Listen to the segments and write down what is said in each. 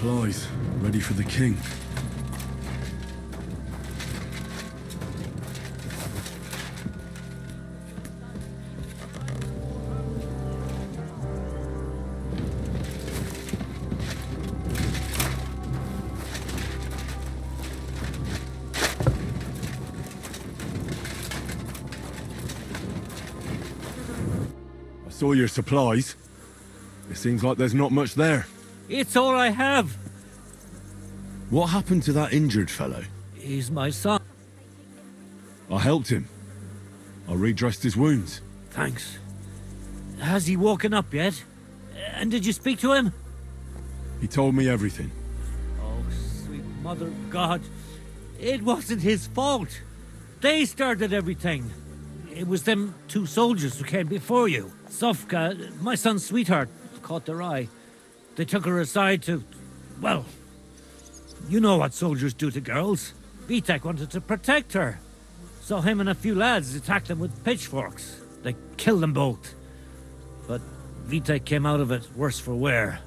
supplies, ready for the king. I saw your supplies. It seems like there's not much there. It's all I have. What happened to that injured fellow? He's my son. I helped him. I redressed his wounds. Thanks. Has he woken up yet? And did you speak to him? He told me everything. Oh, sweet mother of God. It wasn't his fault. They started everything. It was them two soldiers who came before you. Sofka, my son's sweetheart, caught their eye. They took her aside to... well... you know what soldiers do to girls. Vitek wanted to protect her. So him and a few lads attacked them with pitchforks. They killed them both. But Vitek came out of it worse for wear.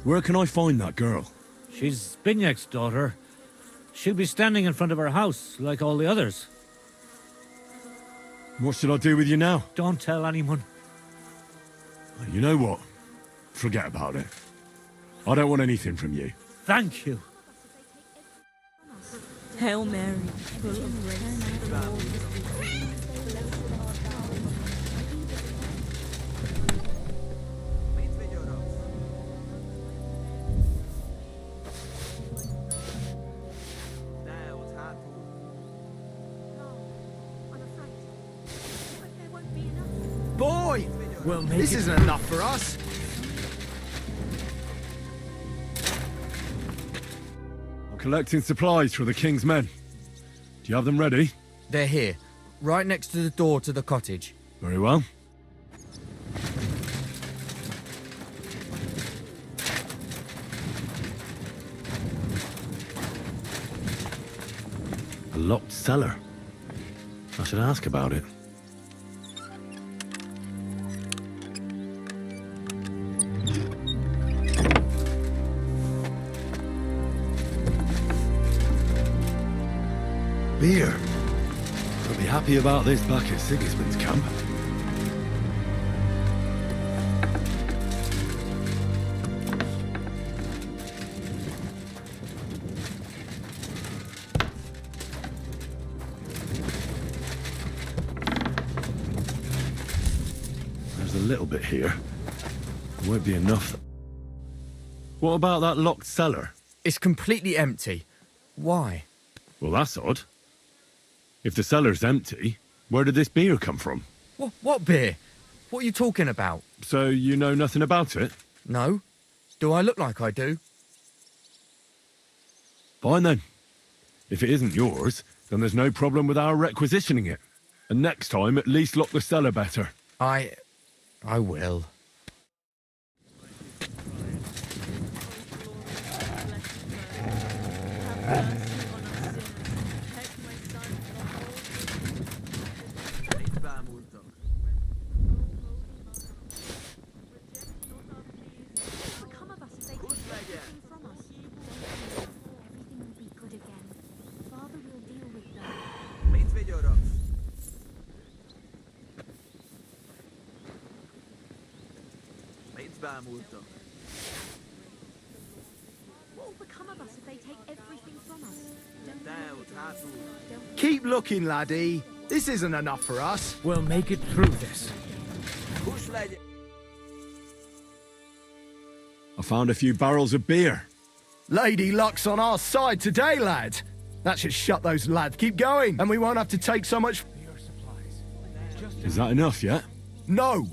Where can I find that girl? She's Binyak's daughter. She'll be standing in front of her house, like all the others. What should I do with you now? Don't tell anyone. You know what? Forget about it. I don't want anything from you. Thank you. Hail Mary, full of grace. Boy! We'll make This it. isn't enough for us. I'm collecting supplies for the king's men. Do you have them ready? They're here, right next to the door to the cottage. Very well. A locked cellar. I should ask about it. Beer. I'll be happy about this back at Sigismund's camp. There's a little bit here. It won't be enough. What about that locked cellar? It's completely empty. Why? Well, that's odd. If the cellar's empty, where did this beer come from? What beer? What are you talking about? So you know nothing about it? No? Do I look like I do? Fine then. If it isn't yours, then there's no problem with our requisitioning it. And next time, at least lock the cellar better. I will. What will become of us if they take everything from us? Keep looking, laddie. This isn't enough for us. We'll make it through this. I found a few barrels of beer. Lady Luck's on our side today, lad. That should shut those lads. Keep going, and we won't have to take so much... Is that enough yet? No!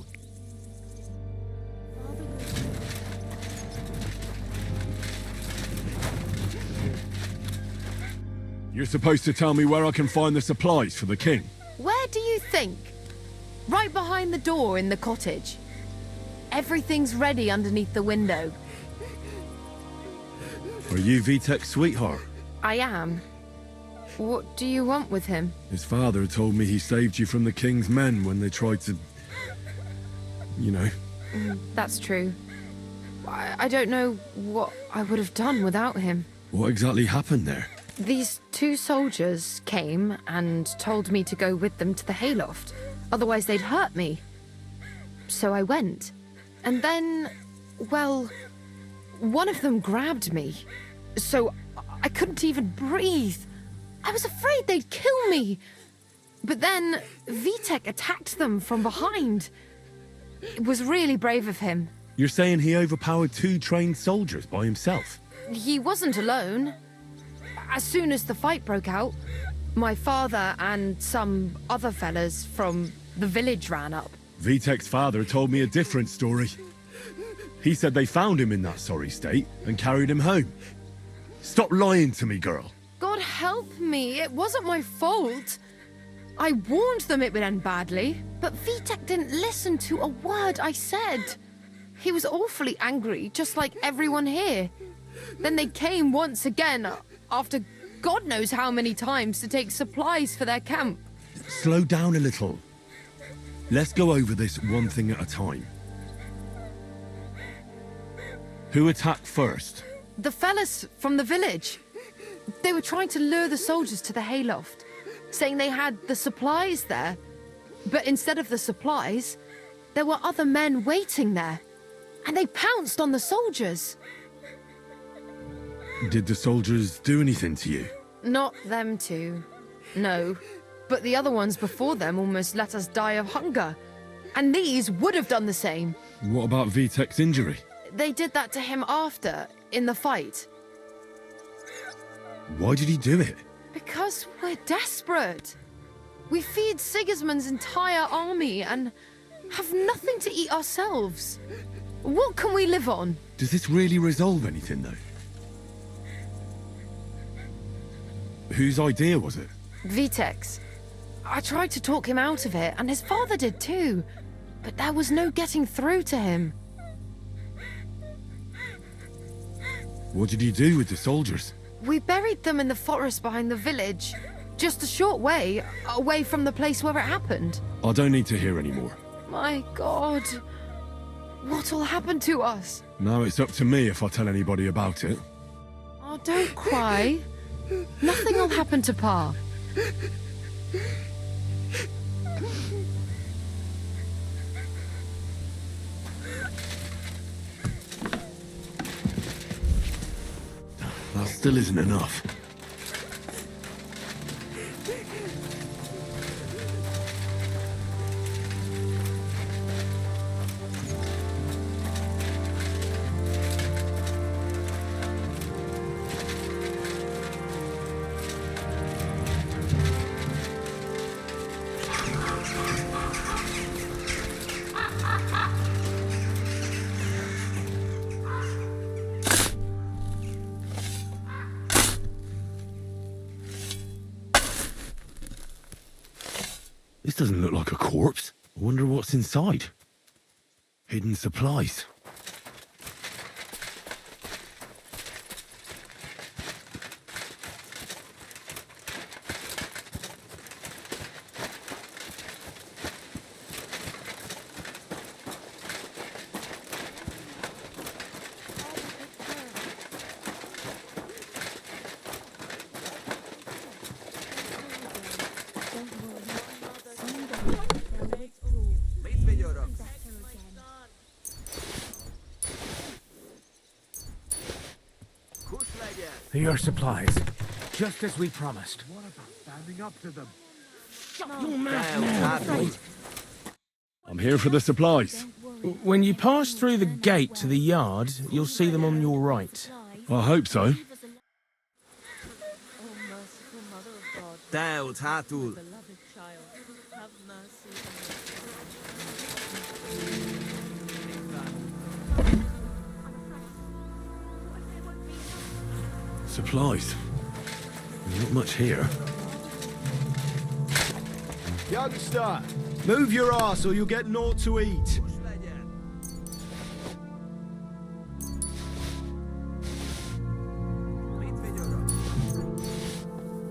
You're supposed to tell me where I can find the supplies for the king. Where do you think? Right behind the door in the cottage. Everything's ready underneath the window. Are you Vitek's sweetheart? I am. What do you want with him? His father told me he saved you from the king's men when they tried to... you know. That's true. I don't know what I would have done without him. What exactly happened there? These two soldiers came and told me to go with them to the hayloft. Otherwise, they'd hurt me. So I went. And then, well, one of them grabbed me. So I couldn't even breathe. I was afraid they'd kill me. But then Vitek attacked them from behind. It was really brave of him. You're saying he overpowered 2 trained soldiers by himself? He wasn't alone. As soon as the fight broke out, my father and some other fellas from the village ran up. Vitek's father told me a different story. He said they found him in that sorry state and carried him home. Stop lying to me, girl. God help me, it wasn't my fault. I warned them it would end badly, but Vitek didn't listen to a word I said. He was awfully angry, just like everyone here. Then they came once again, after God knows how many times, to take supplies for their camp. Slow down a little. Let's go over this one thing at a time. Who attacked first? The fellas from the village. They were trying to lure the soldiers to the hayloft, saying they had the supplies there. But instead of the supplies, there were other men waiting there. And they pounced on the soldiers. Did the soldiers do anything to you? Not them two. No. But the other ones before them almost let us die of hunger. And these would have done the same. What about Vitek's injury? They did that to him after, in the fight. Why did he do it? Because we're desperate. We feed Sigismund's entire army and have nothing to eat ourselves. What can we live on? Does this really resolve anything, though? Whose idea was it? Vitek's. I tried to talk him out of it, and his father did too. But there was no getting through to him. What did you do with the soldiers? We buried them in the forest behind the village. Just a short way, away from the place where it happened. I don't need to hear any more. My God. What'll happen to us? Now it's up to me if I tell anybody about it. Oh, don't cry. Nothing will happen to Pa. That still isn't enough. This doesn't look like a corpse. I wonder what's inside. Hidden supplies. Your supplies. Just as we promised. What about standing up to them? I'm here for the supplies. When you pass through the gate to the yard, you'll see them on your right. I hope so. Teut hátul! Supplies. There's not much here. Youngster, move your ass or you'll get naught to eat.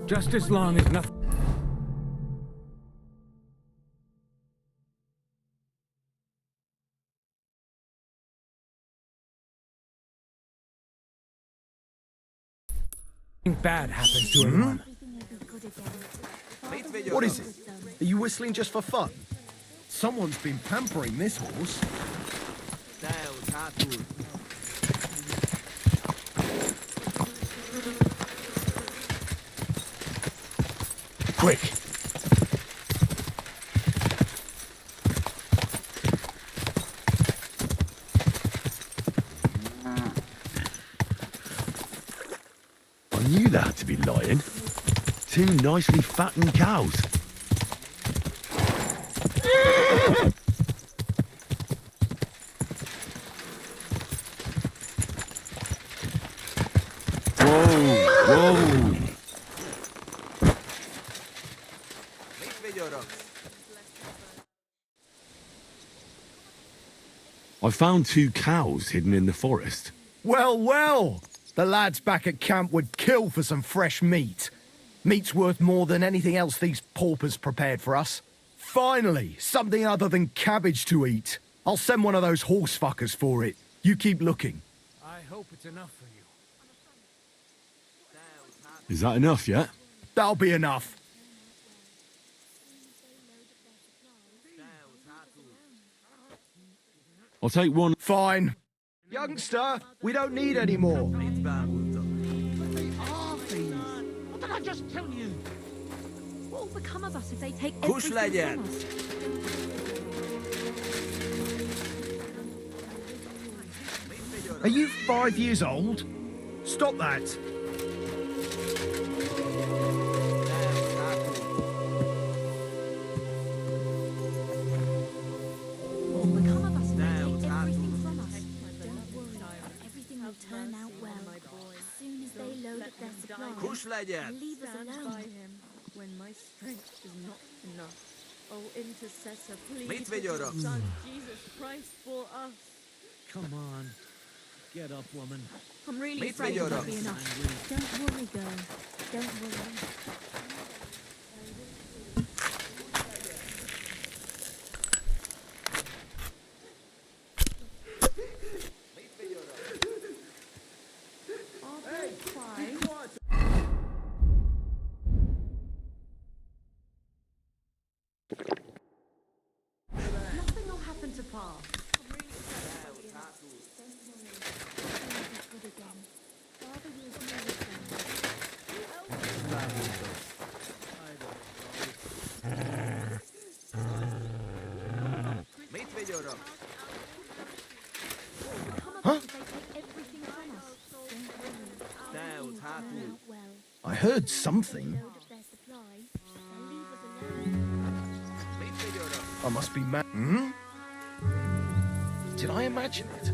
Just as long as nothing. Something bad happens to everyone. What is it? Are you whistling just for fun? Someone's been pampering this horse. Quick! I knew that had to be lying. Two nicely fattened cows. Whoa! I found two cows hidden in the forest. Well, well! The lads back at camp would kill for some fresh meat. Meat's worth more than anything else these paupers prepared for us. Finally, something other than cabbage to eat. I'll send one of those horse fuckers for it. You keep looking. I hope it's enough for you. Is that enough yet? That'll be enough. I'll take one. Fine. Youngster, we don't need any more. What did I just tell you? What will become of us if they take Kush everything legend. from us? Are you 5 years old? Stop that. What will become of us if they take everything from us? Don't worry, everything will turn out well. As soon as they load up their supplies, Kush legend. leave us By alone. him when my strength is not enough. Oh, intercessor, please. Meet with video your rocks. Son, Jesus Christ, for us. Come on. Get up, woman. I'm really Meet afraid video it won't be dogs. enough. Don't worry, girl. Don't worry. Nothing will happen to Pa. Meet video rocks. Huh? They take everything from us. Don't worry. Turn out well. I heard something. Load up their supplies. They'll leave us alone. Meet video rocks. I must be mad. Hmm? Did I imagine it?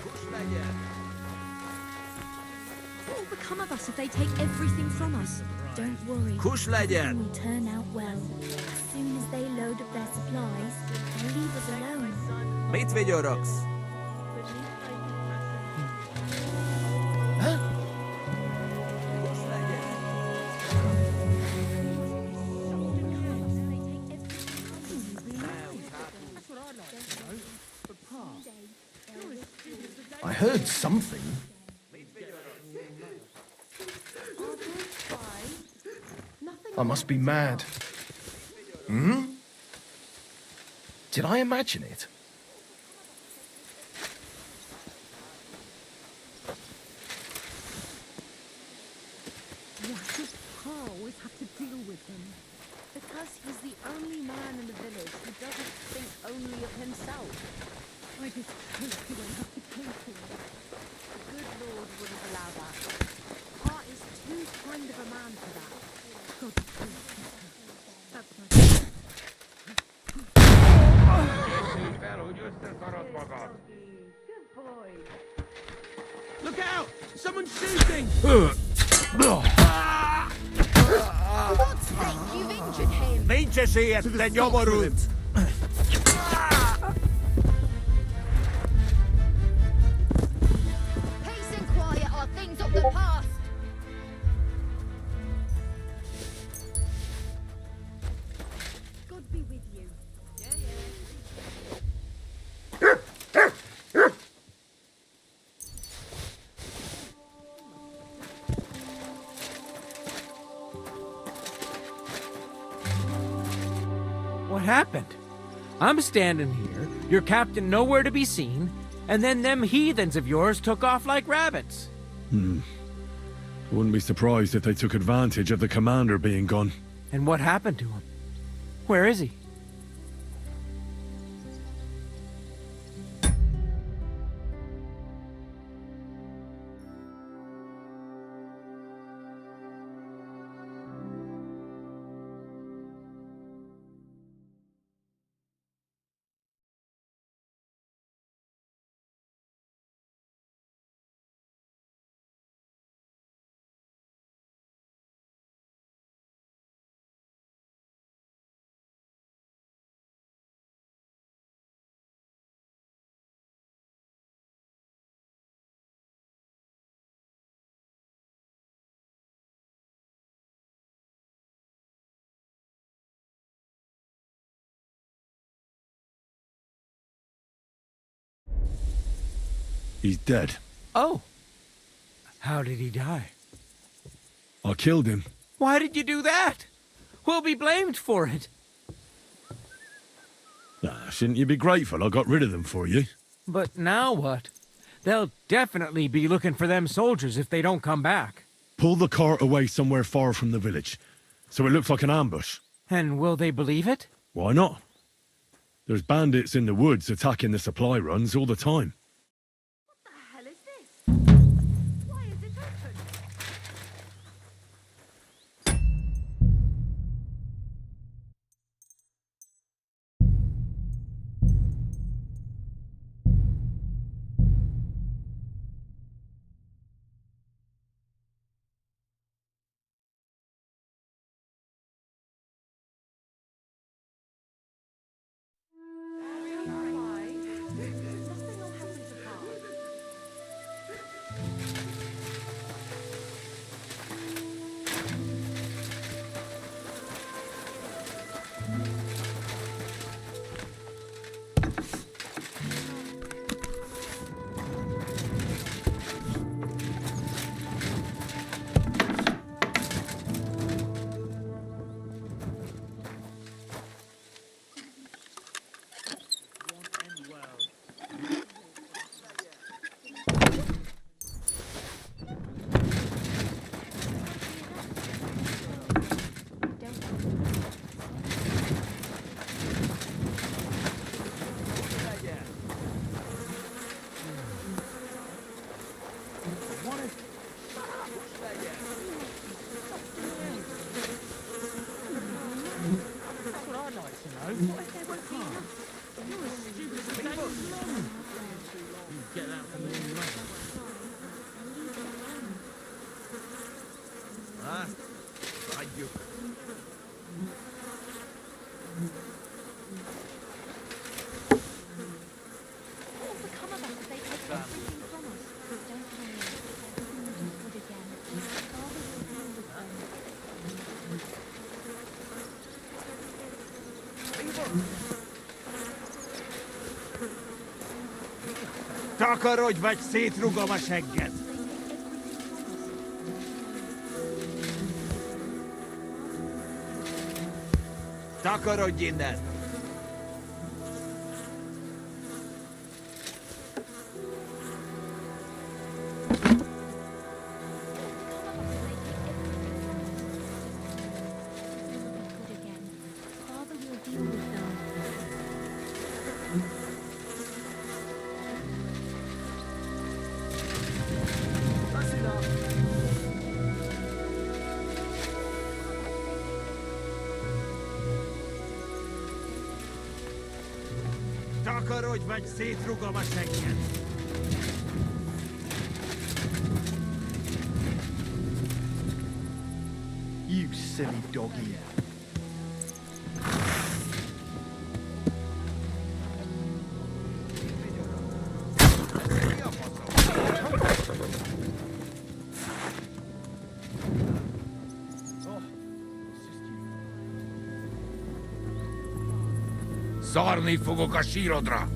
Kush legend. What will become of us if they take everything from us? Don't worry. Kush Everything legend. will turn out well. As soon as they load up their supplies, they'll leave us alone. Meet video rocks. Huh? Kush legend. I heard something. I must be mad. Hmm? Did I imagine it? Why does Pa always have to deal with him? Because he's the only man in the village who doesn't think only of himself. I just hope he won't have to kill him. The good Lord wouldn't allow that. Pa is too kind of a man for that. God, please, that's my... Look out! Someone's shooting! What's that? You've injured him. Víncese este ñoborut. Peace and quiet are things of the past. God be with you. What happened? I'm standing here, your captain nowhere to be seen, and then them heathens of yours took off like rabbits. I wouldn't be surprised if they took advantage of the commander being gone. And what happened to him? Where is he? He's dead. Oh. How did he die? I killed him. Why did you do that? Who'll be blamed for it? Shouldn't you be grateful I got rid of them for you? But now what? They'll definitely be looking for them soldiers if they don't come back. Pull the cart away somewhere far from the village, so it looks like an ambush. And will they believe it? Why not? There's bandits in the woods attacking the supply runs all the time. What the hell is this? Why is it open? What will become of us if they take everything from us? Don't worry, everything will be good again. Father will deal with them. Takarodj, vagy szétrugom a segged! Takarodj innen! Good again. Father will deal with them. Takarodj, vagy szétrugom a segged! You silly doggy. Szarni fogok a sírodra!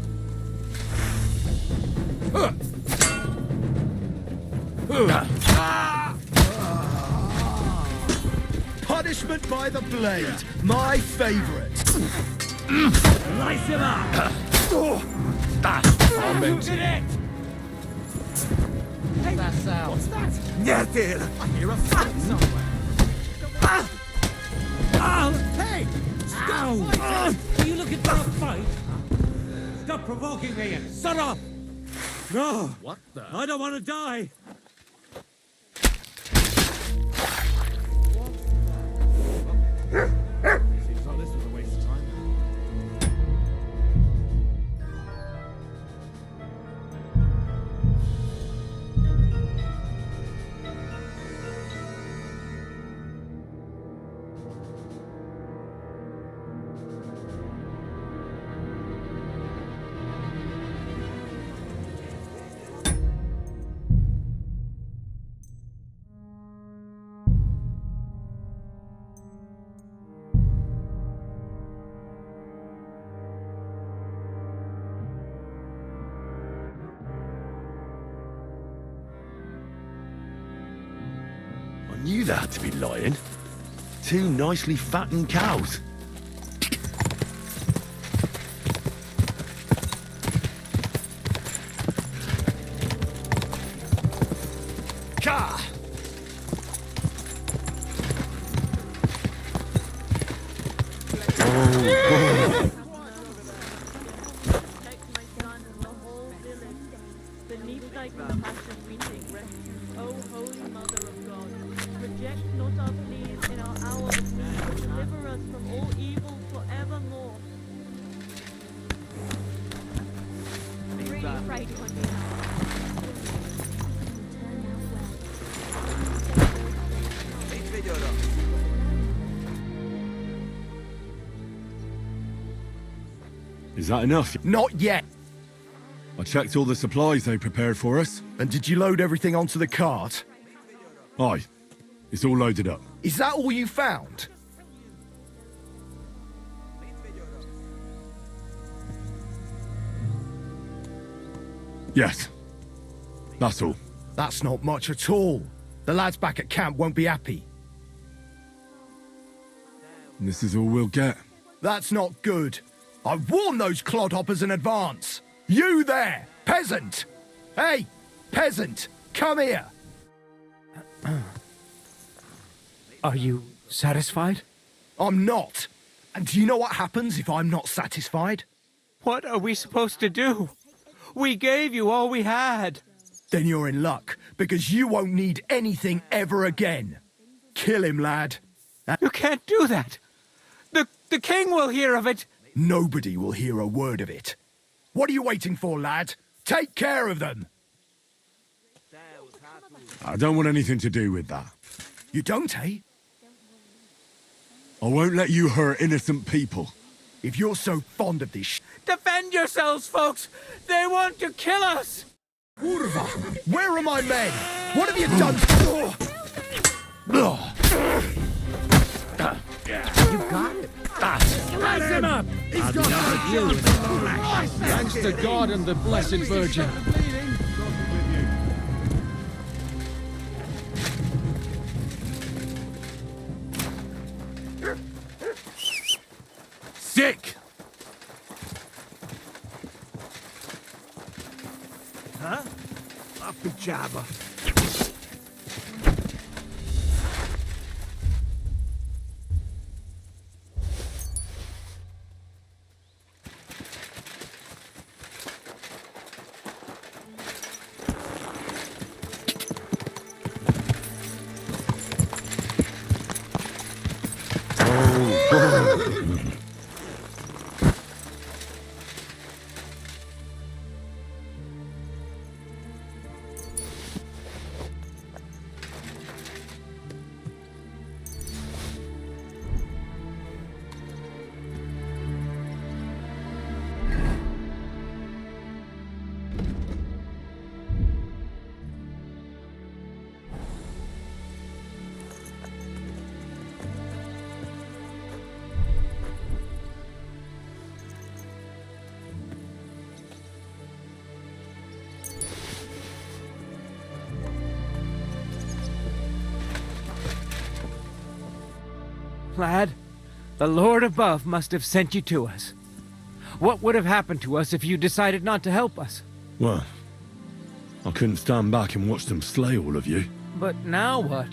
Punishment by the blade, my favorite. Slice him up! Look at it! That's out. What's that? Nothing. I hear a fight somewhere. Hey! Ow! Are you looking for a fight? Stop provoking me and shut up! No! What the? I don't want to die! Seems like this was a waste of time. I knew that had to be lying. Two nicely fattened cows. Car! Protect my son and the whole village. Beneath thy compassion we take refuge, O Holy Mother of God. Reject not our pleas in our hour of need, but deliver us from all evil forevermore. I'm really afraid it won't be enough. Turn out well. Is that enough? Not yet. I checked all the supplies they prepared for us. And did you load everything onto the cart? Aye. It's all loaded up. Is that all you found? Yes. That's all. That's not much at all. The lads back at camp won't be happy. And this is all we'll get. That's not good. I warned those clodhoppers in advance. You there, peasant! Hey, peasant, come here. Are you satisfied? I'm not. And do you know what happens if I'm not satisfied? What are we supposed to do? We gave you all we had. Then you're in luck, because you won't need anything ever again. Kill him, lad. You can't do that. The king will hear of it. Nobody will hear a word of it. What are you waiting for, lad? Take care of them. I don't want anything to do with that. You don't, eh? I won't let you hurt innocent people. If you're so fond of this Defend yourselves, folks. They want to kill us. Urva, where are my men? What have you done? You got it. Slice him up! He's got you in the flesh! Thanks to God and the Blessed Virgin. Sick! Huh? Up the jabber. Lad, the Lord above must have sent you to us. What would have happened to us if you decided not to help us? Well, I couldn't stand back and watch them slay all of you. But now what?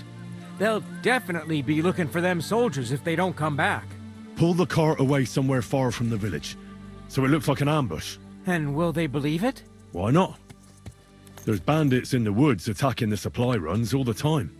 They'll definitely be looking for them soldiers if they don't come back. Pull the cart away somewhere far from the village, so it looks like an ambush. And will they believe it? Why not? There's bandits in the woods attacking the supply runs all the time.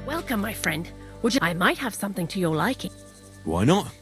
Welcome, my friend. I might have something to your liking. Why not?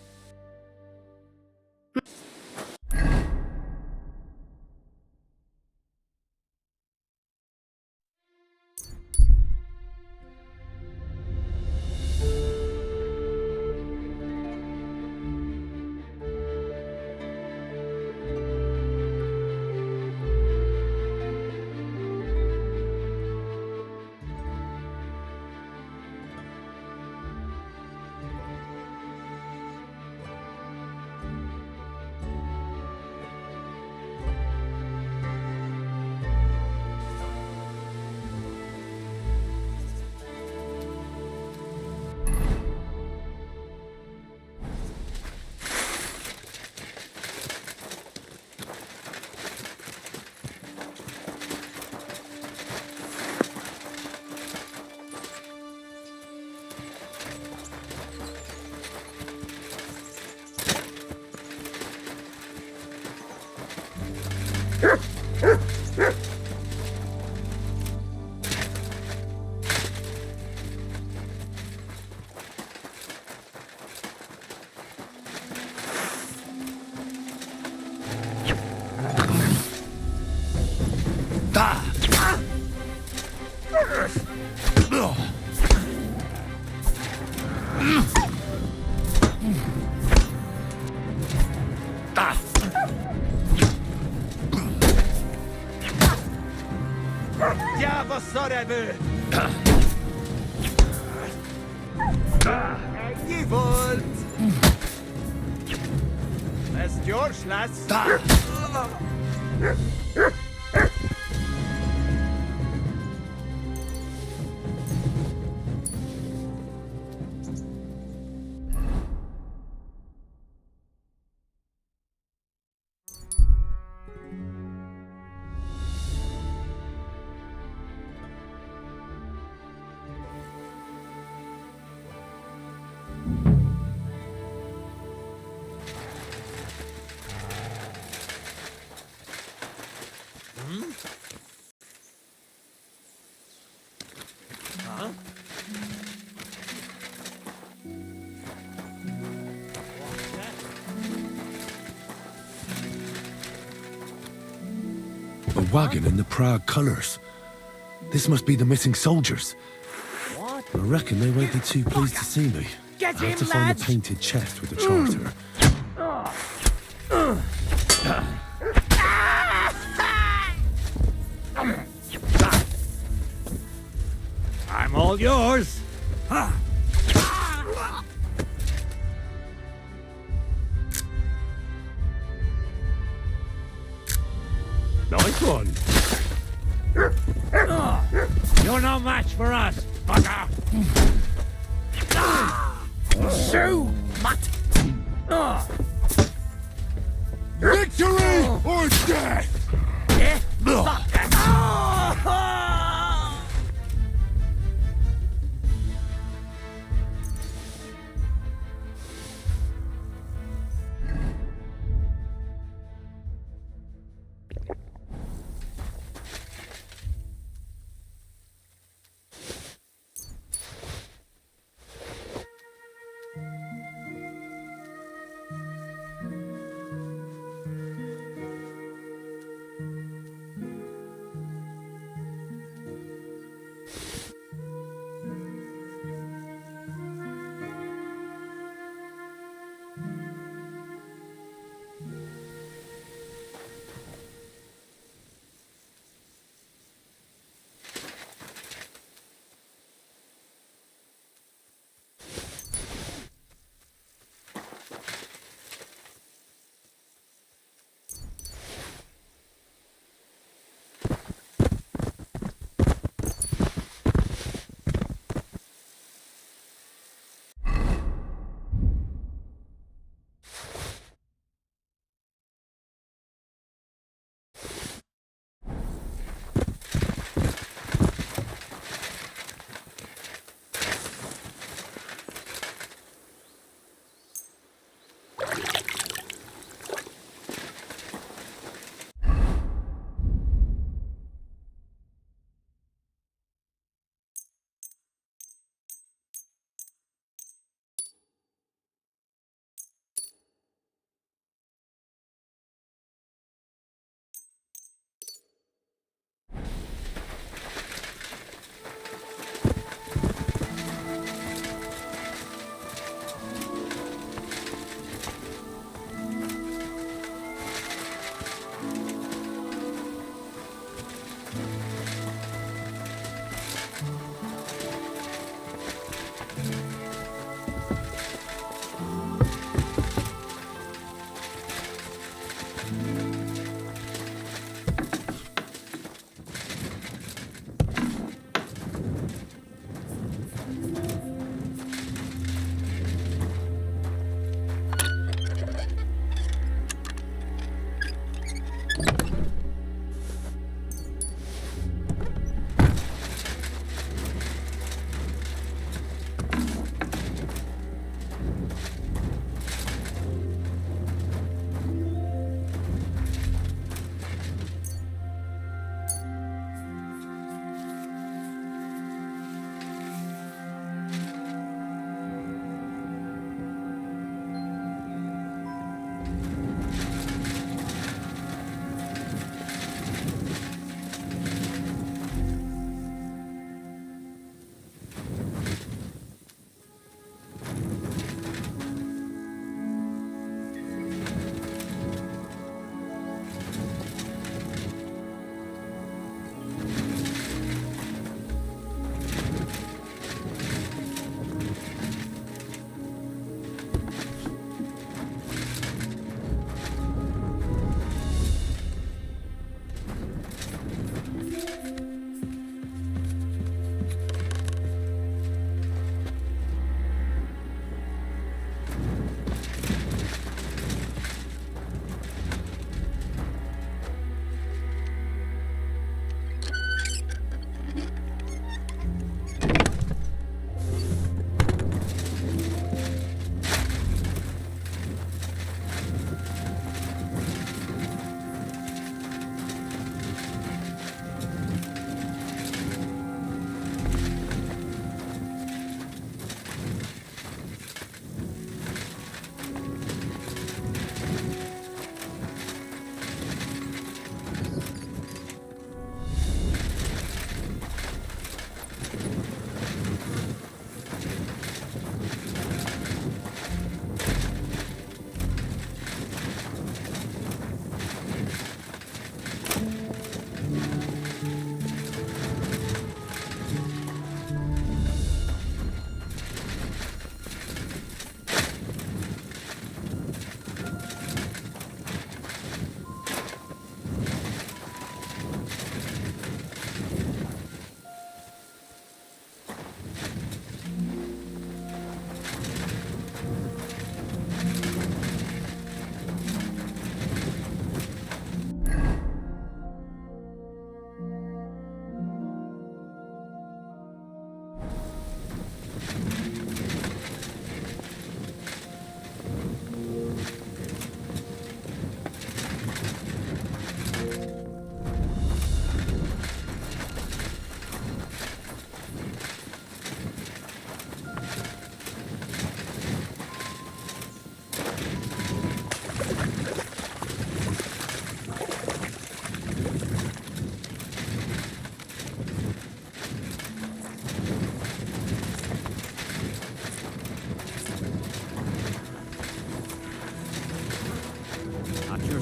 A wagon in the Prague colours. This must be the missing soldiers. I reckon they won't be too pleased to see me. I have to find the painted chest with the charter. I'm all yours. Nice one. You're no match for us, bugger. So, mutt. Victory or death!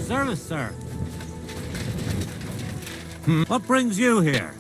service, sir. What brings you here?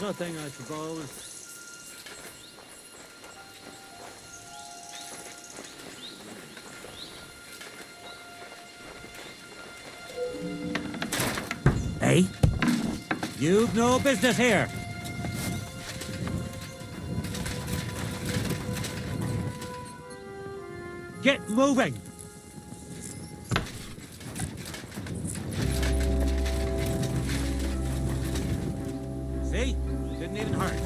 Nothing, I suppose. Hey? You've no business here. Get moving! See? Didn't even hurt.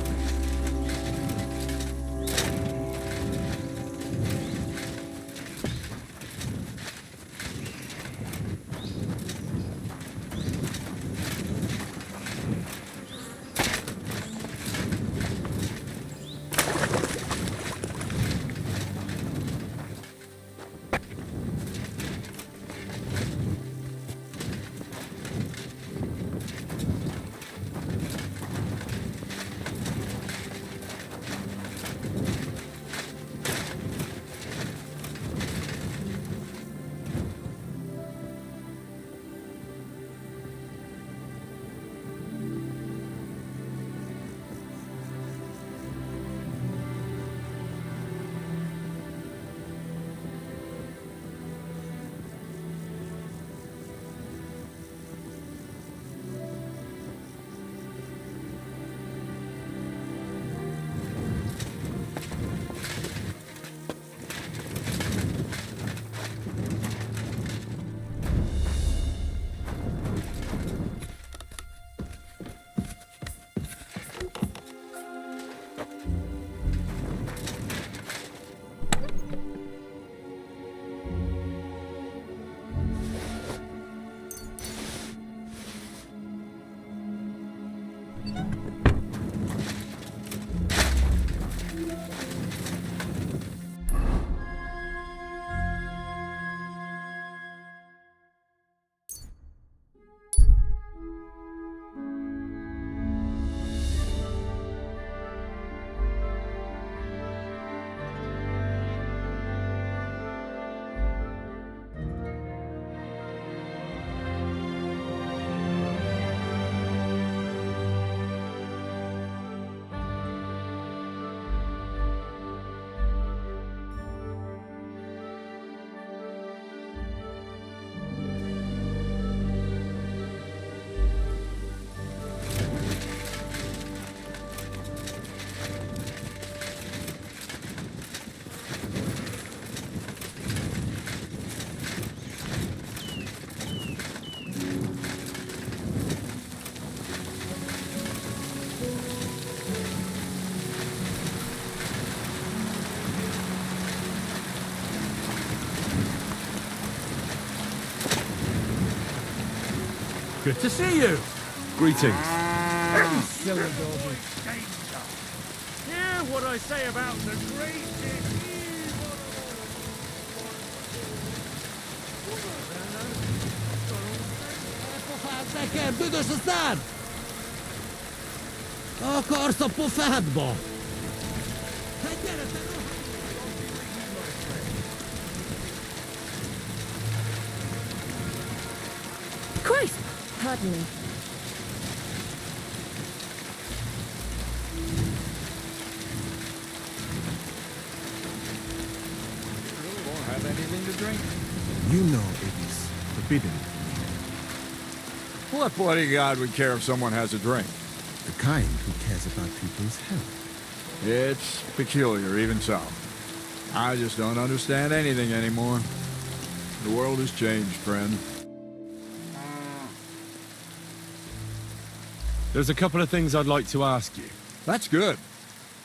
Good to see you. Greetings. Silly doggy. Hear what I say about the great Büdös a szád! Akarsz a pofádba? Hát gyere, te Christ! Pardon me. Won't have anything to drink. You know it is forbidden. What bloody god would care if someone has a drink? The kind who cares about people's health. It's peculiar, even so. I just don't understand anything anymore. The world has changed, friend. There's a couple of things I'd like to ask you. That's good.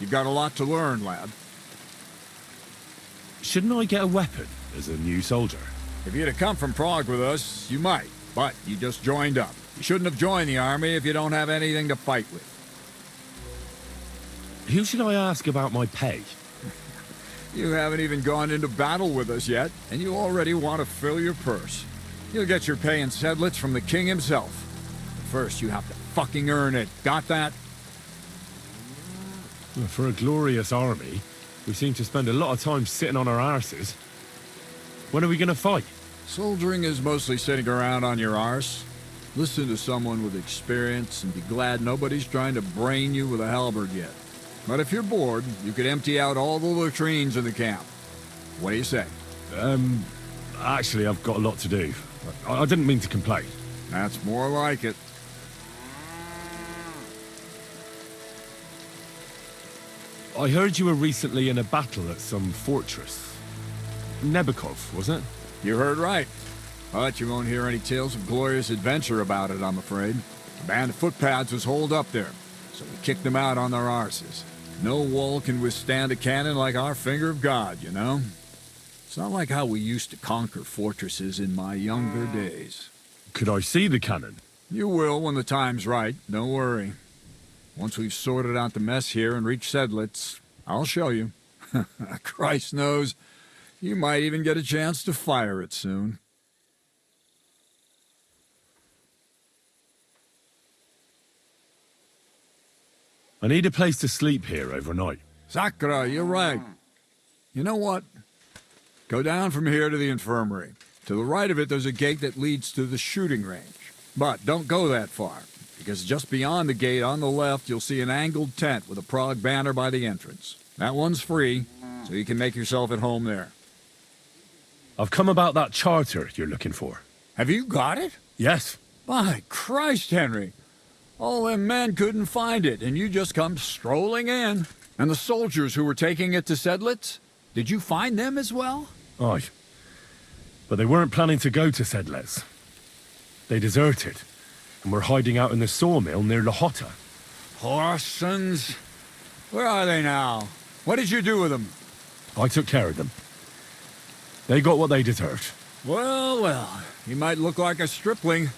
You've got a lot to learn, lad. Shouldn't I get a weapon as a new soldier? If you'd have come from Prague with us, you might. But you just joined up. You shouldn't have joined the army if you don't have anything to fight with. Who should I ask about my pay? You haven't even gone into battle with us yet, and you already want to fill your purse. You'll get your pay in sedlets from the king himself. But first, you have to fucking earn it. Got that? Well, for a glorious army, we seem to spend a lot of time sitting on our arses. When are we gonna fight? Soldiering is mostly sitting around on your arse. Listen to someone with experience and be glad nobody's trying to brain you with a halberd yet. But if you're bored, you could empty out all the latrines in the camp. What do you say? Actually, I've got a lot to do. I didn't mean to complain. That's more like it. I heard you were recently in a battle at some fortress. Nebukov, was it? You heard right. But you won't hear any tales of glorious adventure about it, I'm afraid. A band of footpads was holed up there, so we kicked them out on their arses. No wall can withstand a cannon like our finger of God, you know? It's not like how we used to conquer fortresses in my younger days. Could I see the cannon? You will when the time's right, don't worry. Once we've sorted out the mess here and reached Sedlitz, I'll show you. Christ knows, you might even get a chance to fire it soon. I need a place to sleep here overnight. Sakra, you're right. You know what? Go down from here to the infirmary. To the right of it, there's a gate that leads to the shooting range. But don't go that far, because just beyond the gate on the left, you'll see an angled tent with a Prague banner by the entrance. That one's free, so you can make yourself at home there. I've come about that charter you're looking for. Have you got it? Yes. By Christ, Henry. All them men couldn't find it, and you just come strolling in. And the soldiers who were taking it to Sedlitz, did you find them as well? Aye. But they weren't planning to go to Sedlitz. They deserted, and were hiding out in the sawmill near Lahota. Horsons? Where are they now? What did you do with them? I took care of them. They got what they deserved. Well, well, he might look like a stripling,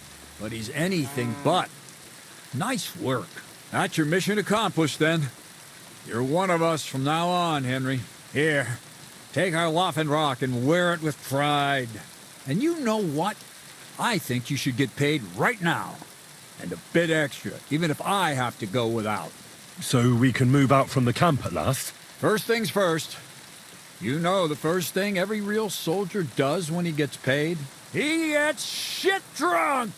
but he's anything but. Nice work. That's your mission accomplished, then. You're one of us from now on, Henry. Here, take our Waffenrock and wear it with pride. And you know what? I think you should get paid right now. And a bit extra, even if I have to go without. So we can move out from the camp at last? First things first. You know the first thing every real soldier does when he gets paid? He gets shit drunk!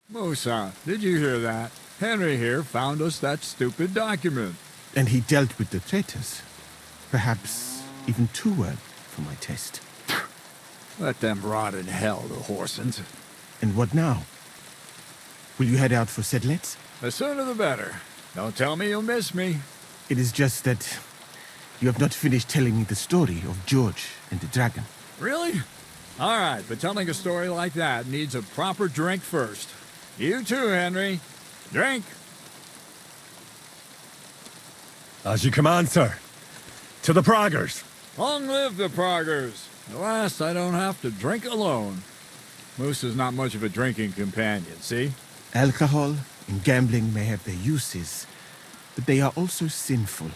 Musa, did you hear that? Henry here found us that stupid document. And he dealt with the traitors. Perhaps even too well for my taste. Let them rot in hell, the Horsens. And what now? Will you head out for Sedlitz? The sooner the better. Don't tell me you'll miss me. It is just that you have not finished telling me the story of George and the dragon. Really? All right, but telling a story like that needs a proper drink first. You too, Henry. Drink. As you command, sir. To the Praggers. Long live the Praggers. At last, I don't have to drink alone. Moose is not much of a drinking companion, see? Alcohol and gambling may have their uses, but they are also sinful.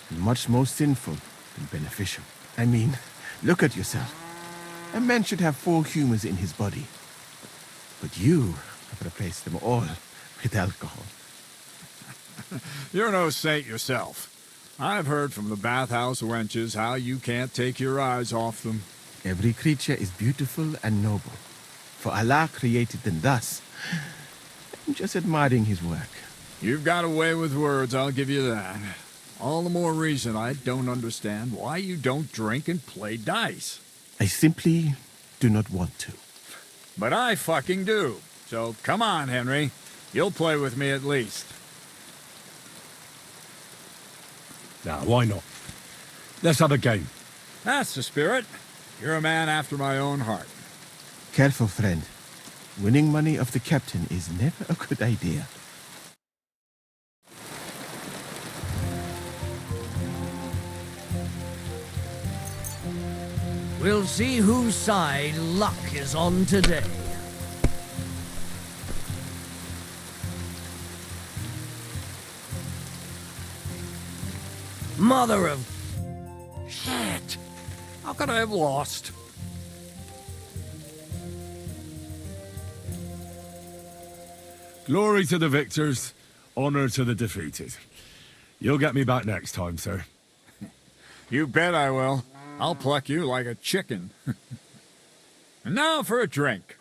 And much more sinful than beneficial. I mean, look at yourself. A man should have 4 humors in his body. But you have replaced them all with alcohol. You're no saint yourself. I've heard from the bathhouse wenches how you can't take your eyes off them. Every creature is beautiful and noble. For Allah created them thus. I'm just admiring his work. You've got a way with words, I'll give you that. All the more reason I don't understand why you don't drink and play dice. I simply do not want to. But I fucking do. So come on, Henry. You'll play with me at least. Now, why not? Let's have a game. That's the spirit. You're a man after my own heart. Careful, friend. Winning money off the captain is never a good idea. We'll see whose side luck is on today. Mother of... Shit! How could I have lost? Glory to the victors, honor to the defeated. You'll get me back next time, sir. You bet I will. I'll pluck you like a chicken. And now for a drink.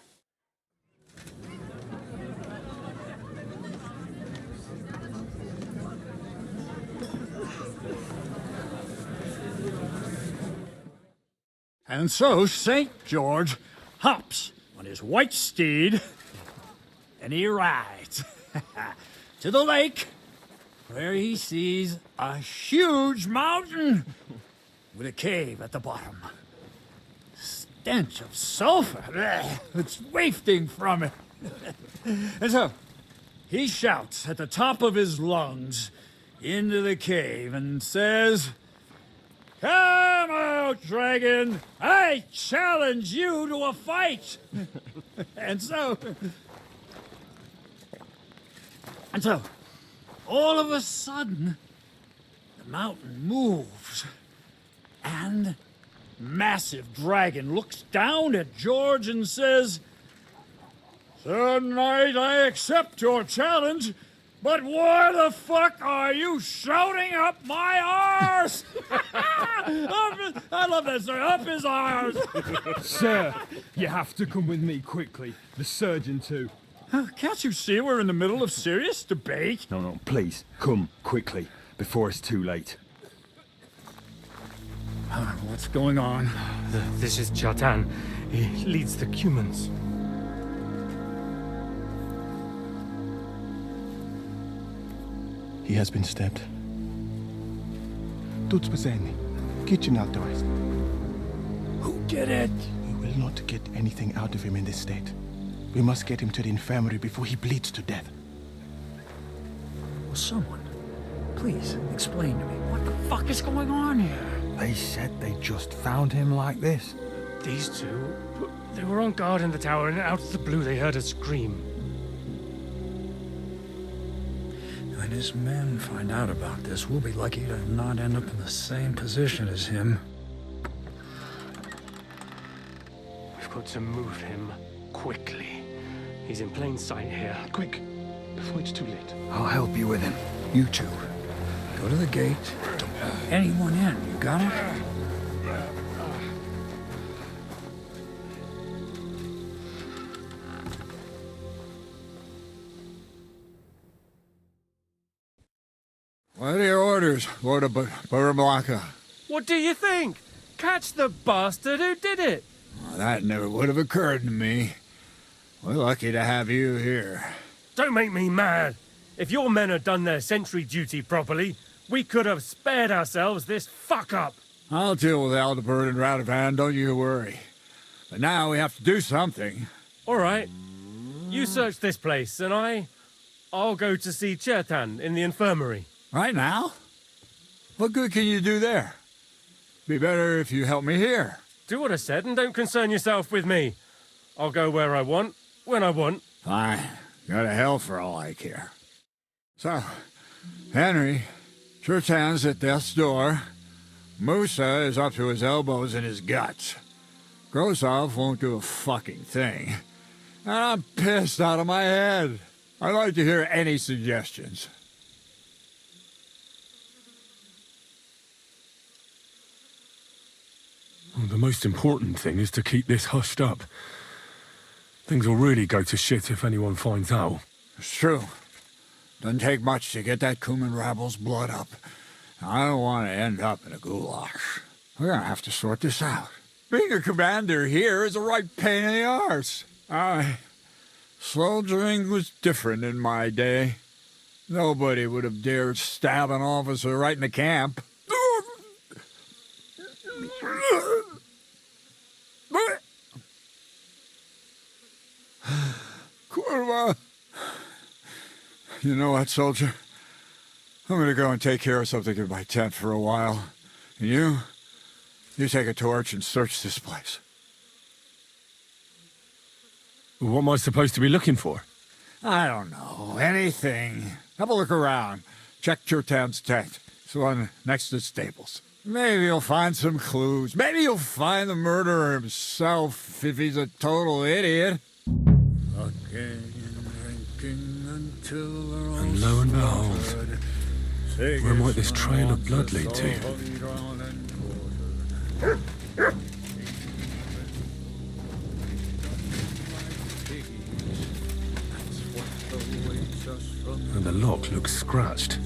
And so St. George hops on his white steed, and he rides to the lake, where he sees a huge mountain with a cave at the bottom. Stench of sulfur, it's wafting from it. And so he shouts at the top of his lungs into the cave and says, "Come out, dragon! I challenge you to a fight!" And so, all of a sudden, the mountain moves, and massive dragon looks down at George and says, "Sir Knight, I accept your challenge, but why the fuck are you shouting up my arse?" I love that, sir. Up his arse. Sir, you have to come with me quickly. The surgeon too. Can't you see we're in the middle of serious debate? No, please, come quickly, before it's too late. What's going on? This is Chatan. He leads the Cumans. He has been stabbed. Tuts Bazeni, kitchen authorized. Who did it? We will not get anything out of him in this state. We must get him to the infirmary before he bleeds to death. Will someone, please explain to me what the fuck is going on here? They said they just found him like this. These two, they were on guard in the tower, and out of the blue they heard a scream. When his men find out about this, we'll be lucky to not end up in the same position as him. We've got to move him quickly. He's in plain sight here. Quick, before it's too late. I'll help you with him. You two. Go to the gate. Don't let anyone in. You got it? What are your orders, Lord of Baramalaka? What do you think? Catch the bastard who did it! Well, that never would have occurred to me. We're lucky to have you here. Don't make me mad. If your men had done their sentry duty properly, we could have spared ourselves this fuck-up. I'll deal with Aldebert and Radovan, don't you worry. But now we have to do something. All right. You search this place, and I'll go to see Chertan in the infirmary. Right now? What good can you do there? Be better if you help me here. Do what I said and don't concern yourself with me. I'll go where I want, when I want. Fine. Go to hell for all I care. So, Henry, Chertan's at death's door. Musa is up to his elbows in his guts. Grozov won't do a fucking thing. And I'm pissed out of my head. I'd like to hear any suggestions. Well, the most important thing is to keep this hushed up. Things will really go to shit if anyone finds out. It's true. Doesn't take much to get that Kuman rabble's blood up. I don't want to end up in a goulash. We're gonna have to sort this out. Being a commander here is a right pain in the arse. Soldiering was different in my day. Nobody would have dared stab an officer right in the camp. Kurva! You know what, soldier? I'm gonna go and take care of something in my tent for a while. And you take a torch and search this place. What am I supposed to be looking for? I don't know. Anything. Have a look around. Check Chertan's tent. It's the one next to the stables. Maybe you'll find some clues. Maybe you'll find the murderer himself if he's a total idiot. And lo and behold, where might this trail of blood lead to? And the lock looks scratched.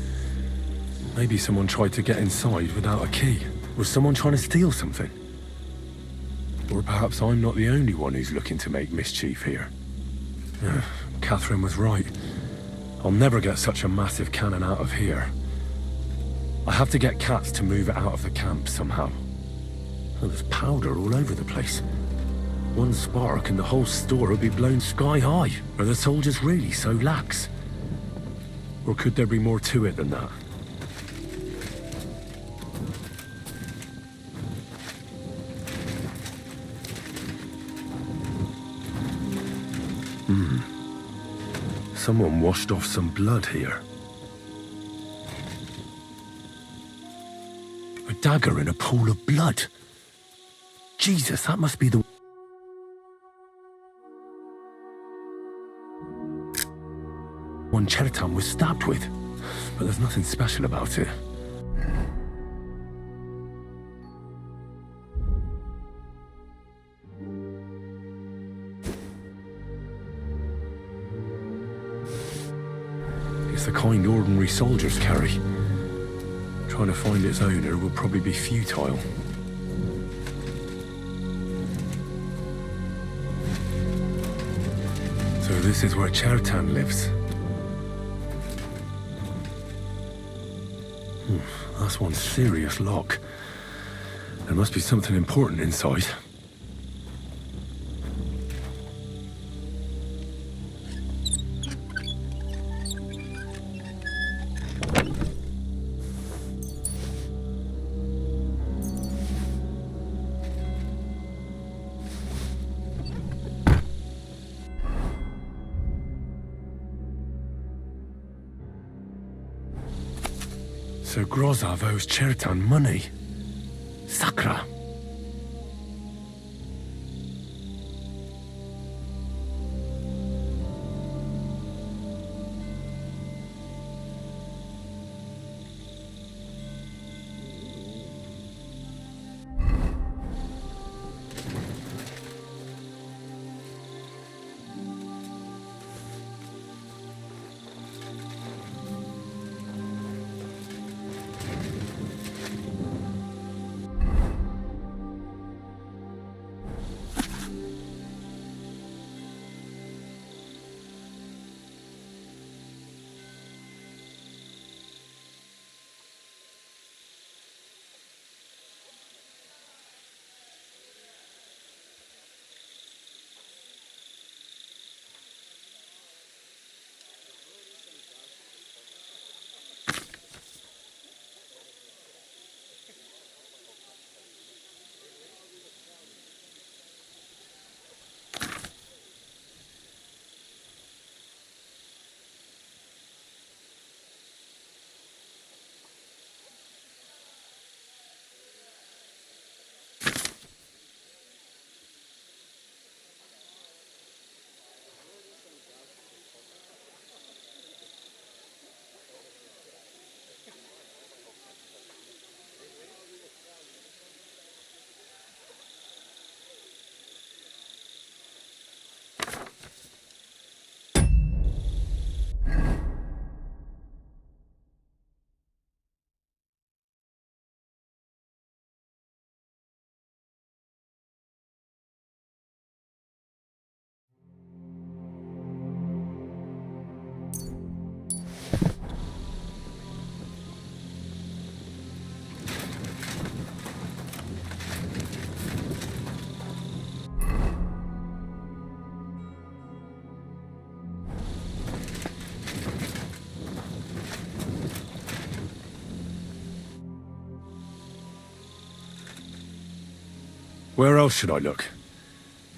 Maybe someone tried to get inside without a key. Was someone trying to steal something? Or perhaps I'm not the only one who's looking to make mischief here. Catherine was right. I'll never get such a massive cannon out of here. I have to get Katz to move it out of the camp somehow. Oh, there's powder all over the place. One spark and the whole store would be blown sky high. Are the soldiers really so lax? Or could there be more to it than that? Someone washed off some blood here. A dagger in a pool of blood. Jesus, that must be the one Chertan was stabbed with. But there's nothing special about it. It's the kind ordinary soldiers carry. Trying to find its owner will probably be futile. So this is where Chertan lives. That's one serious lock. There must be something important inside. So Grozov owes Chertan money. Sakra. Where else should I look?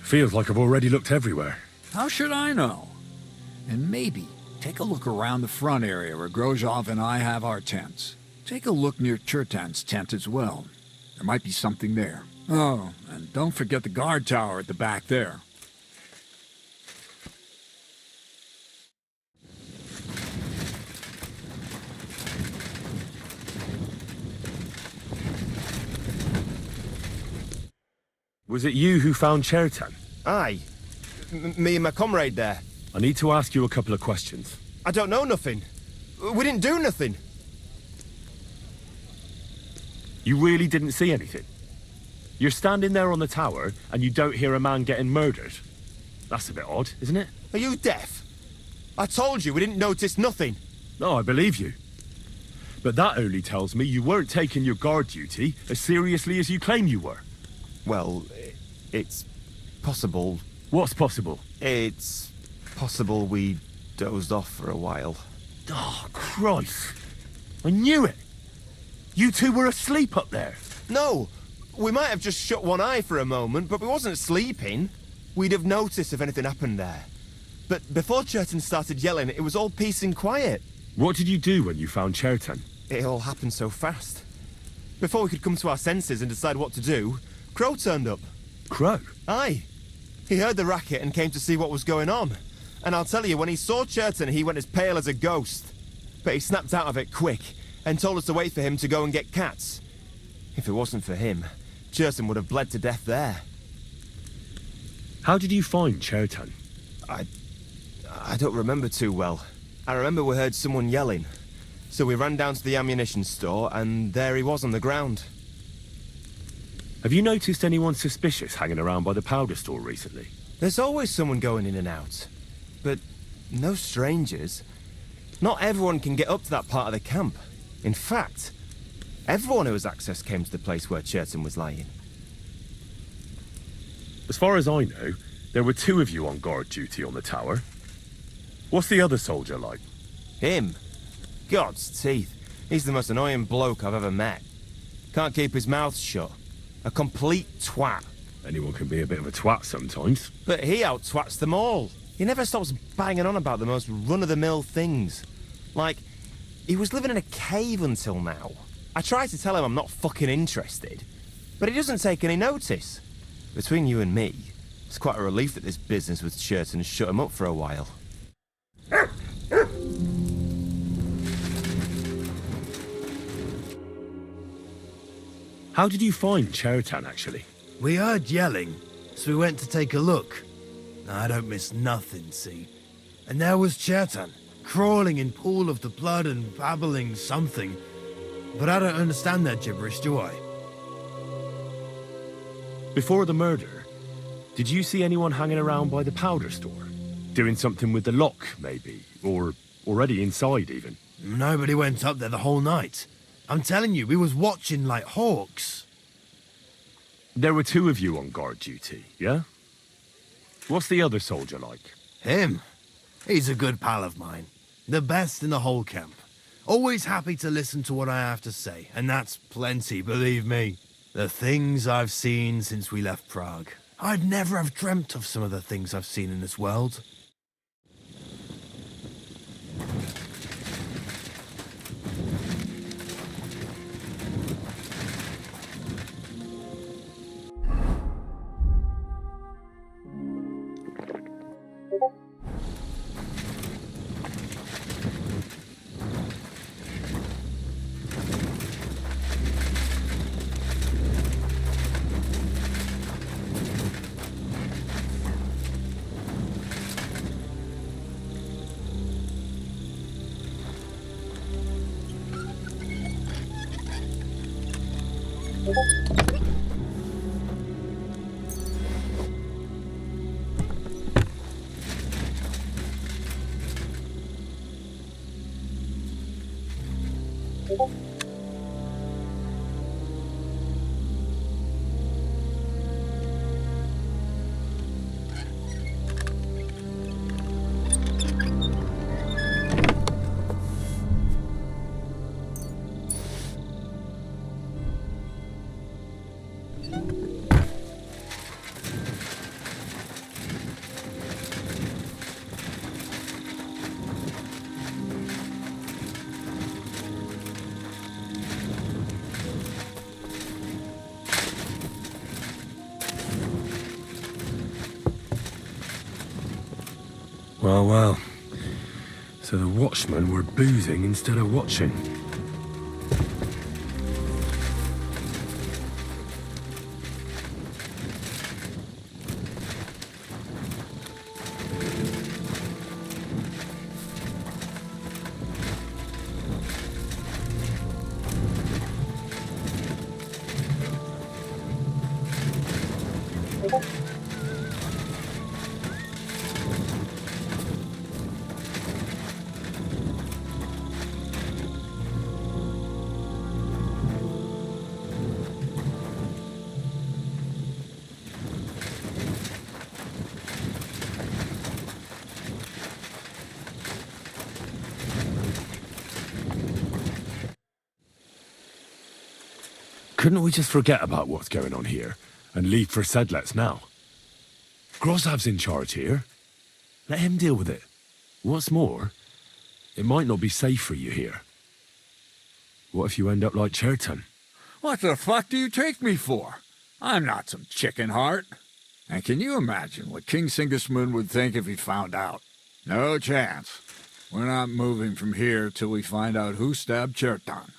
Feels like I've already looked everywhere. How should I know? And maybe take a look around the front area where Grozov and I have our tents. Take a look near Chertan's tent as well. There might be something there. Oh, and don't forget the guard tower at the back there. Was it you who found Chertan? Aye. Me and my comrade there. I need to ask you a couple of questions. I don't know nothing. We didn't do nothing. You really didn't see anything? You're standing there on the tower and you don't hear a man getting murdered? That's a bit odd, isn't it? Are you deaf? I told you we didn't notice nothing. No, I believe you. But that only tells me you weren't taking your guard duty as seriously as you claim you were. Well, it's possible. What's possible? It's possible we dozed off for a while. Oh, Christ. I knew it. You two were asleep up there. No, we might have just shut one eye for a moment, but we wasn't sleeping. We'd have noticed if anything happened there. But before Chertan started yelling, it was all peace and quiet. What did you do when you found Chertan? It all happened so fast. Before we could come to our senses and decide what to do, Crow turned up. Crow? Aye. He heard the racket and came to see what was going on. And I'll tell you, when he saw Chertan, he went as pale as a ghost. But he snapped out of it quick and told us to wait for him to go and get cats. If it wasn't for him, Chertan would have bled to death there. How did you find Chertan? I don't remember too well. I remember we heard someone yelling. So we ran down to the ammunition store, and there he was on the ground. Have you noticed anyone suspicious hanging around by the powder store recently? There's always someone going in and out. But no strangers. Not everyone can get up to that part of the camp. In fact, everyone who has access came to the place where Chertan was lying. As far as I know, there were two of you on guard duty on the tower. What's the other soldier like? Him? God's teeth. He's the most annoying bloke I've ever met. Can't keep his mouth shut. A complete twat. Anyone can be a bit of a twat sometimes. But he out-twats them all. He never stops banging on about the most run-of-the-mill things. Like, he was living in a cave until now. I try to tell him I'm not fucking interested, but he doesn't take any notice. Between you and me, it's quite a relief that this business with Chertan shut him up for a while. How did you find Chertan, actually? We heard yelling, so we went to take a look. I don't miss nothing, see? And there was Chertan, crawling in pool of the blood and babbling something. But I don't understand that gibberish, do I? Before the murder, did you see anyone hanging around by the powder store? Doing something with the lock, maybe? Or already inside, even? Nobody went up there the whole night. I'm telling you, we was watching like hawks. There were two of you on guard duty, yeah? What's the other soldier like? Him? He's a good pal of mine. The best in the whole camp. Always happy to listen to what I have to say, and that's plenty, believe me. The things I've seen since we left Prague. I'd never have dreamt of some of the things I've seen in this world. Well, well. So the watchmen were boozing instead of watching. Couldn't we just forget about what's going on here and leave for Sedlets now? Grozav's in charge here. Let him deal with it. What's more, it might not be safe for you here. What if you end up like Cherton? What the fuck do you take me for? I'm not some chicken heart. And can you imagine what King Sigismund would think if he found out? No chance. We're not moving from here till we find out who stabbed Cherton.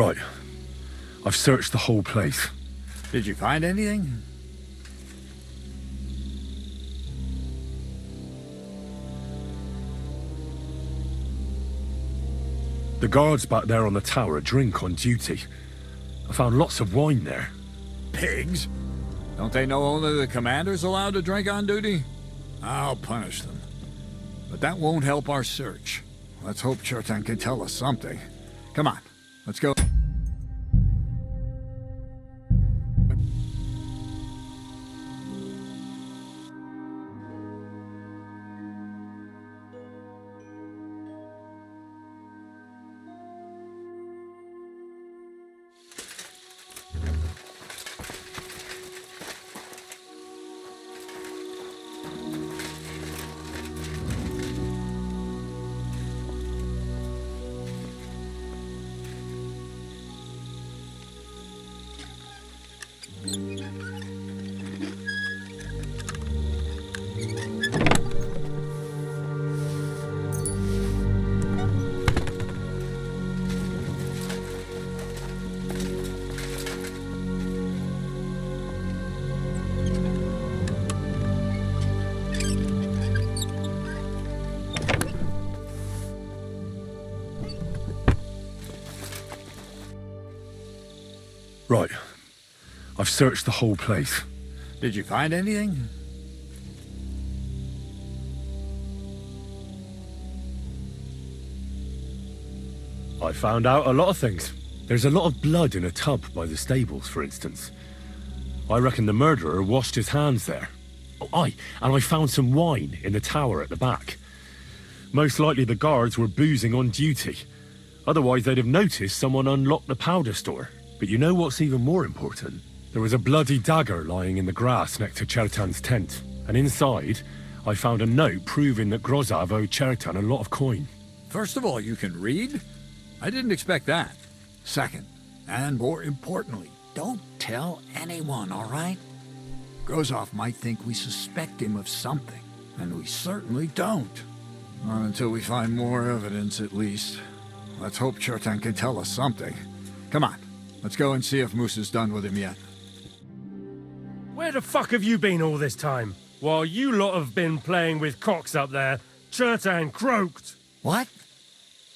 Right. I've searched the whole place. Did you find anything? The guards back there on the tower drink on duty. I found lots of wine there. Pigs? Don't they know only the commander's allowed to drink on duty? I'll punish them. But that won't help our search. Let's hope Cherton can tell us something. Come on, let's go. Right. I've searched the whole place. Did you find anything? I found out a lot of things. There's a lot of blood in a tub by the stables, for instance. I reckon the murderer washed his hands there. Oh, aye, and I found some wine in the tower at the back. Most likely the guards were boozing on duty. Otherwise they'd have noticed someone unlocked the powder store. But you know what's even more important? There was a bloody dagger lying in the grass next to Chertan's tent. And inside, I found a note proving that Grozav owed Chertan a lot of coin. First of all, you can read? I didn't expect that. Second, and more importantly, don't tell anyone, all right? Grozov might think we suspect him of something, and we certainly don't. Not until we find more evidence, at least. Let's hope Chertan can tell us something. Come on, let's go and see if Musa's done with him yet. Where the fuck have you been all this time? While you lot have been playing with cocks up there, Chertan croaked. What?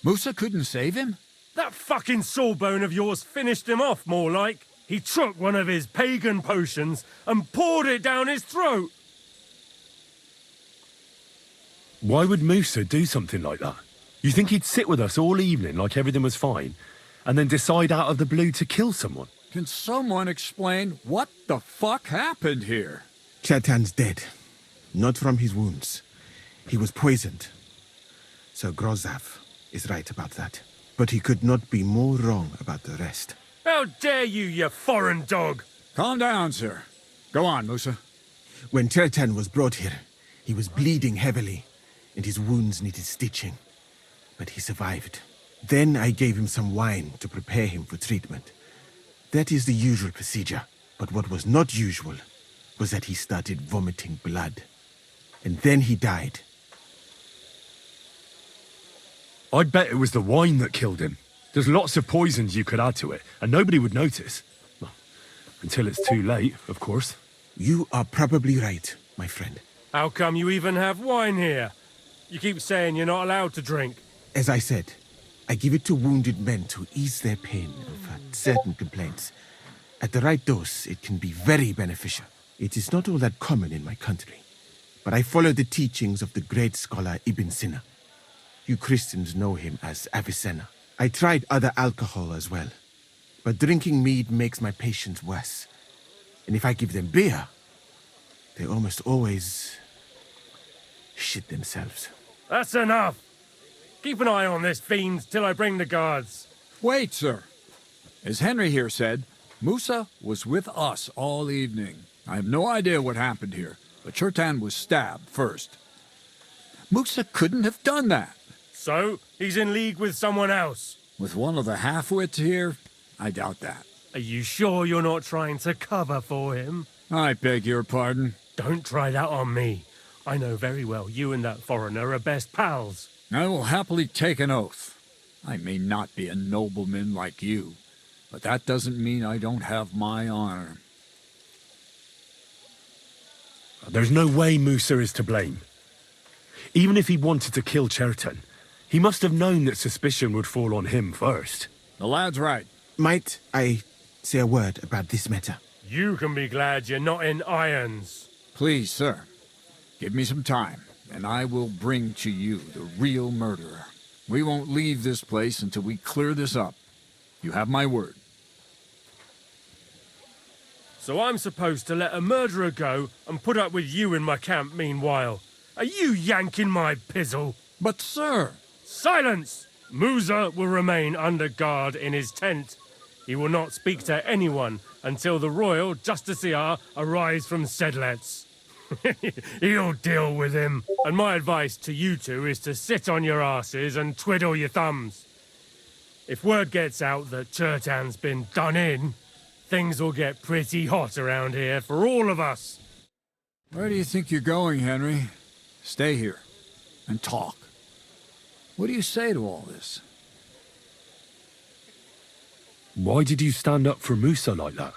Musa couldn't save him? That fucking sawbone of yours finished him off, more like. He took one of his pagan potions and poured it down his throat. Why would Musa do something like that? You think he'd sit with us all evening like everything was fine, and then decide out of the blue to kill someone? Can someone explain what the fuck happened here? Chertan's dead. Not from his wounds. He was poisoned. So Grozav is right about that. But he could not be more wrong about the rest. How dare you, you foreign dog! Calm down, sir. Go on, Musa. When Chertan was brought here, he was bleeding heavily, and his wounds needed stitching. But he survived. Then I gave him some wine to prepare him for treatment. That is the usual procedure. But what was not usual was that he started vomiting blood. And then he died. I'd bet it was the wine that killed him. There's lots of poisons you could add to it, and nobody would notice. Well, until it's too late, of course. You are probably right, my friend. How come you even have wine here? You keep saying you're not allowed to drink. As I said, I give it to wounded men to ease their pain of certain complaints. At the right dose, it can be very beneficial. It is not all that common in my country, but I follow the teachings of the great scholar Ibn Sina. You Christians know him as Avicenna. I tried other alcohol as well, but drinking mead makes my patients worse. And if I give them beer, they almost always shit themselves. That's enough! Keep an eye on this fiend till I bring the guards. Wait, sir. As Henry here said, Musa was with us all evening. I have no idea what happened here, but Chertan was stabbed first. Musa couldn't have done that. So, he's in league with someone else? With one of the half-wits here? I doubt that. Are you sure you're not trying to cover for him? I beg your pardon. Don't try that on me. I know very well you and that foreigner are best pals. I will happily take an oath. I may not be a nobleman like you, but that doesn't mean I don't have my honor. There's no way Musa is to blame. Even if he wanted to kill Chertan, he must have known that suspicion would fall on him first. The lad's right. Might I say a word about this matter? You can be glad you're not in irons. Please, sir. Give me some time, and I will bring to you the real murderer. We won't leave this place until we clear this up. You have my word. So I'm supposed to let a murderer go and put up with you in my camp meanwhile. Are you yanking my pizzle? But, sir... Silence! Musa will remain under guard in his tent. He will not speak to anyone until the royal justiciar arrives from Sedlets. He'll deal with him. And my advice to you two is to sit on your asses and twiddle your thumbs. If word gets out that Chertan's been done in, things will get pretty hot around here for all of us. Where do you think you're going, Henry? Stay here and talk. What do you say to all this? Why did you stand up for Musa like that?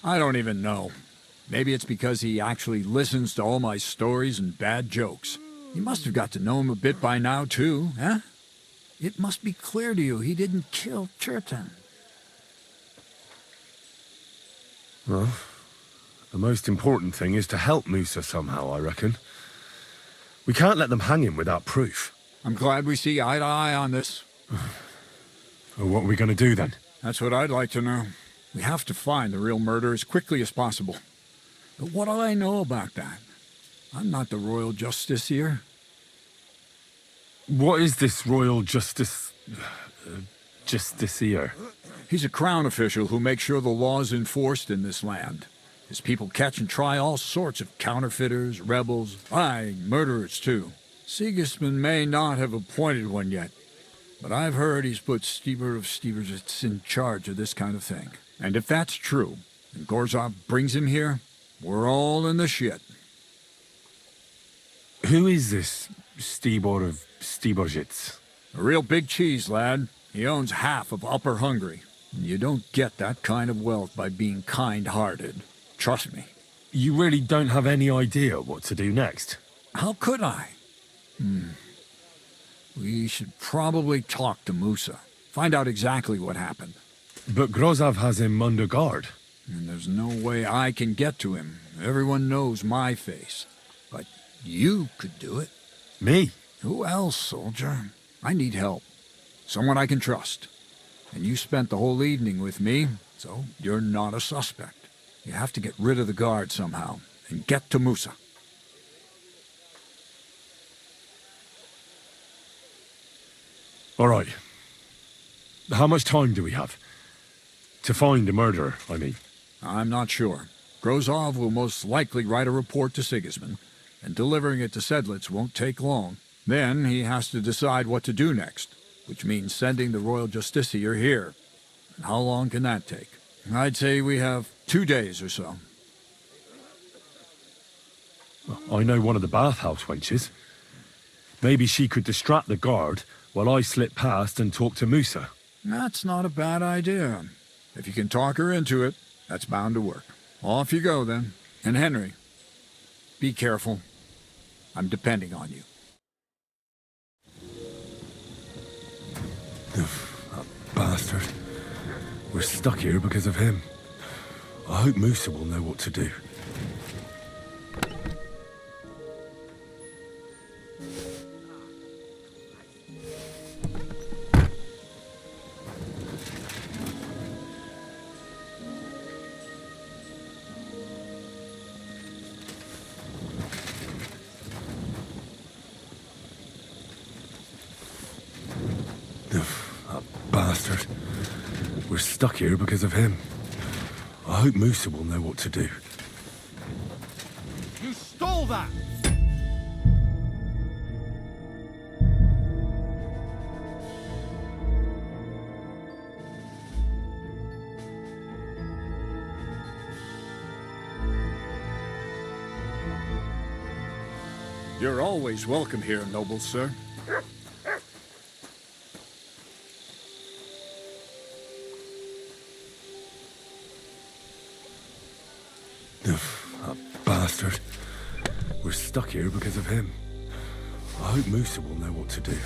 I don't even know. Maybe it's because he actually listens to all my stories and bad jokes. You must have got to know him a bit by now, too, eh? It must be clear to you he didn't kill Chertan. Well, the most important thing is to help Musa somehow, I reckon. We can't let them hang him without proof. I'm glad we see eye to eye on this. Well, what are we going to do then? That's what I'd like to know. We have to find the real murderer as quickly as possible. But what do I know about that? I'm not the royal justiciar. What is this royal justiciar? He's a crown official who makes sure the law's enforced in this land. His people catch and try all sorts of counterfeiters, rebels, aye, murderers too. Sigismund may not have appointed one yet, but I've heard he's put Stieber of Stiebersitz in charge of this kind of thing. And if that's true, and Gorzov brings him here, we're all in the shit. Who is this Stibor of Stiebersitz? A real big cheese, lad. He owns half of Upper Hungary. And you don't get that kind of wealth by being kind-hearted. Trust me. You really don't have any idea what to do next? How could I? We should probably talk to Musa. Find out exactly what happened. But Grozov has him under guard. And there's no way I can get to him. Everyone knows my face. But you could do it. Me? Who else, soldier? I need help. Someone I can trust. And you spent the whole evening with me, so you're not a suspect. You have to get rid of the guard somehow, and get to Musa. All right. How much time do we have? To find the murderer, I mean. I'm not sure. Grozov will most likely write a report to Sigismund, and delivering it to Sedlitz won't take long. Then he has to decide what to do next, which means sending the royal justiciar here. And how long can that take? I'd say we have 2 days or so. I know one of the bathhouse wenches. Maybe she could distract the guard while I slip past and talk to Musa. That's not a bad idea. If you can talk her into it, that's bound to work. Off you go, then. And Henry, be careful. I'm depending on you. That bastard. We're stuck here because of him. I hope Musa will know what to do. That bastard. We're stuck here because of him. I hope Musa will know what to do. You stole that! You're always welcome here, noble sir. That bastard. We're stuck here because of him. I hope Musa will know what to do.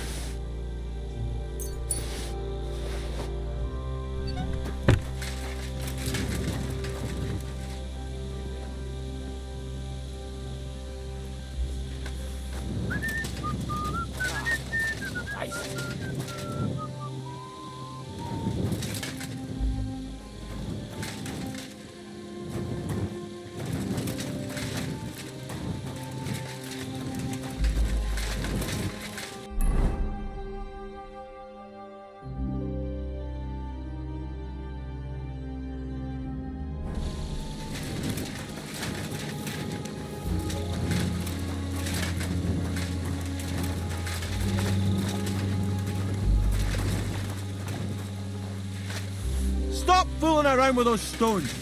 Stop fooling around with those stones!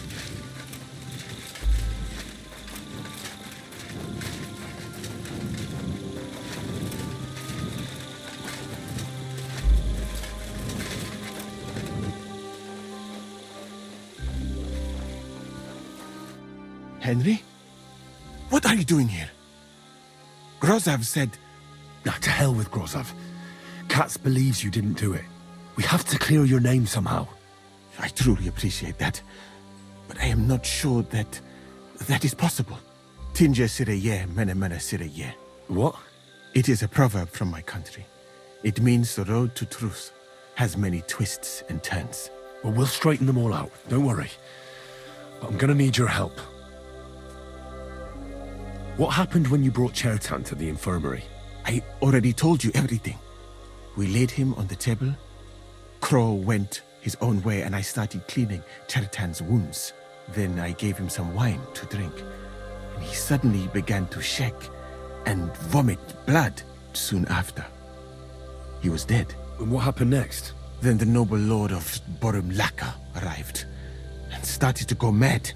Henry? What are you doing here? Grozov said... To hell with Grozov. Katz believes you didn't do it. We have to clear your name somehow. I truly appreciate that. but I am not sure that that is possible. Tinja sireye, mene mene sireye. What? It is a proverb from my country. It means the road to truth has many twists and turns. Well, we'll straighten them all out. Don't worry. But I'm gonna need your help. What happened when you brought Chertan to the infirmary? I already told you everything. We laid him on the table. Crow went his own way and I started cleaning Chertan's wounds. Then I gave him some wine to drink. And he suddenly began to shake and vomit blood soon after. He was dead. And what happened next? Then the noble lord of Borumlaka arrived and started to go mad.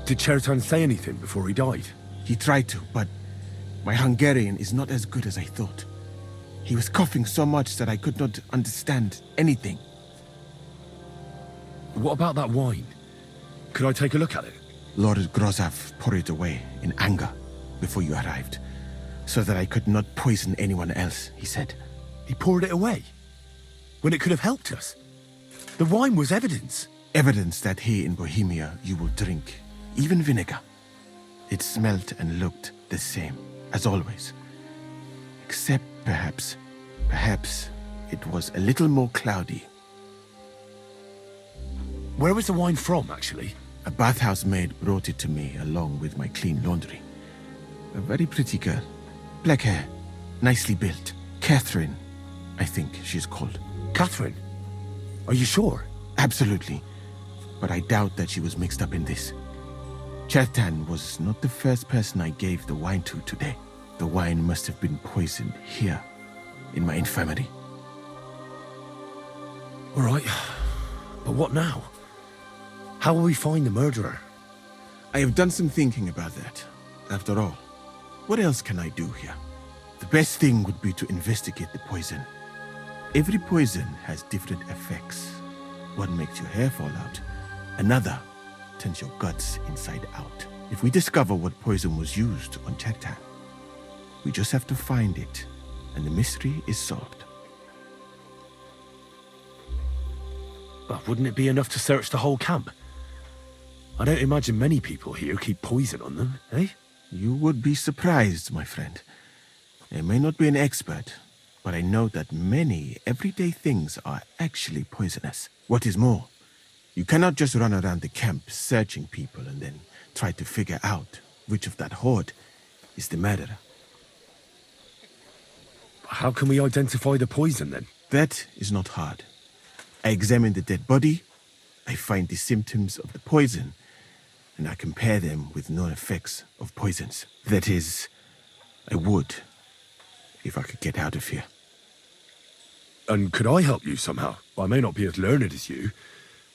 Did Chertan say anything before he died? He tried to, but my Hungarian is not as good as I thought. He was coughing so much that I could not understand anything. What about that wine? Could I take a look at it? Lord Grozav poured it away in anger before you arrived, so that I could not poison anyone else, he said. He poured it away? When it could have helped us? The wine was evidence. Evidence that here in Bohemia you will drink, even vinegar. It smelt and looked the same, as always. Except perhaps it was a little more cloudy. Where was the wine from, actually? A bathhouse maid brought it to me along with my clean laundry. A very pretty girl. Black hair, nicely built. Catherine, I think she's called. Catherine? Are you sure? Absolutely. But I doubt that she was mixed up in this. Chertan was not the first person I gave the wine to today. The wine must have been poisoned here, in my infirmary. All right. But what now? How will we find the murderer? I have done some thinking about that. After all, what else can I do here? The best thing would be to investigate the poison. Every poison has different effects. One makes your hair fall out. Another turns your guts inside out. If we discover what poison was used on Chertan, we just have to find it, and the mystery is solved. But wouldn't it be enough to search the whole camp? I don't imagine many people here keep poison on them, eh? You would be surprised, my friend. I may not be an expert, but I know that many everyday things are actually poisonous. What is more, you cannot just run around the camp searching people and then try to figure out which of that horde is the murderer. How can we identify the poison, then? That is not hard. I examine the dead body, I find the symptoms of the poison, and I compare them with known effects of poisons. That is, I would, if I could get out of here. And could I help you somehow? I may not be as learned as you,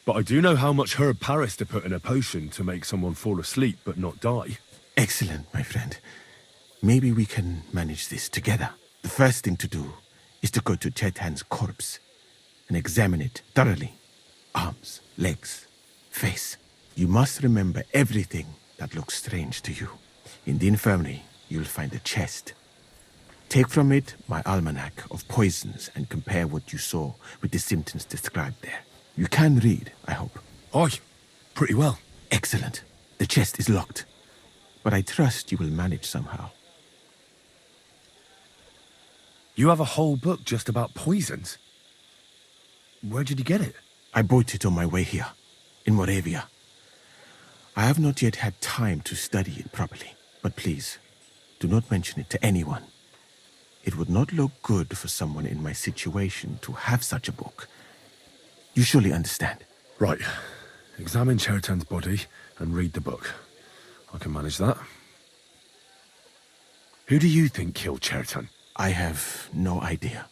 but I do know how much herb Paris to put in a potion to make someone fall asleep but not die. Excellent, my friend. Maybe we can manage this together. The first thing to do is to go to Chertan's corpse and examine it thoroughly. Arms, legs, face. You must remember everything that looks strange to you. In the infirmary, you'll find a chest. Take from it my almanac of poisons and compare what you saw with the symptoms described there. You can read, I hope. Aye, pretty well. Excellent. The chest is locked, but I trust you will manage somehow. You have a whole book just about poisons? Where did you get it? I bought it on my way here, in Moravia. I have not yet had time to study it properly, but please, do not mention it to anyone. It would not look good for someone in my situation to have such a book. You surely understand. Right. Examine Chertan's body and read the book. I can manage that. Who do you think killed Chertan? I have no idea.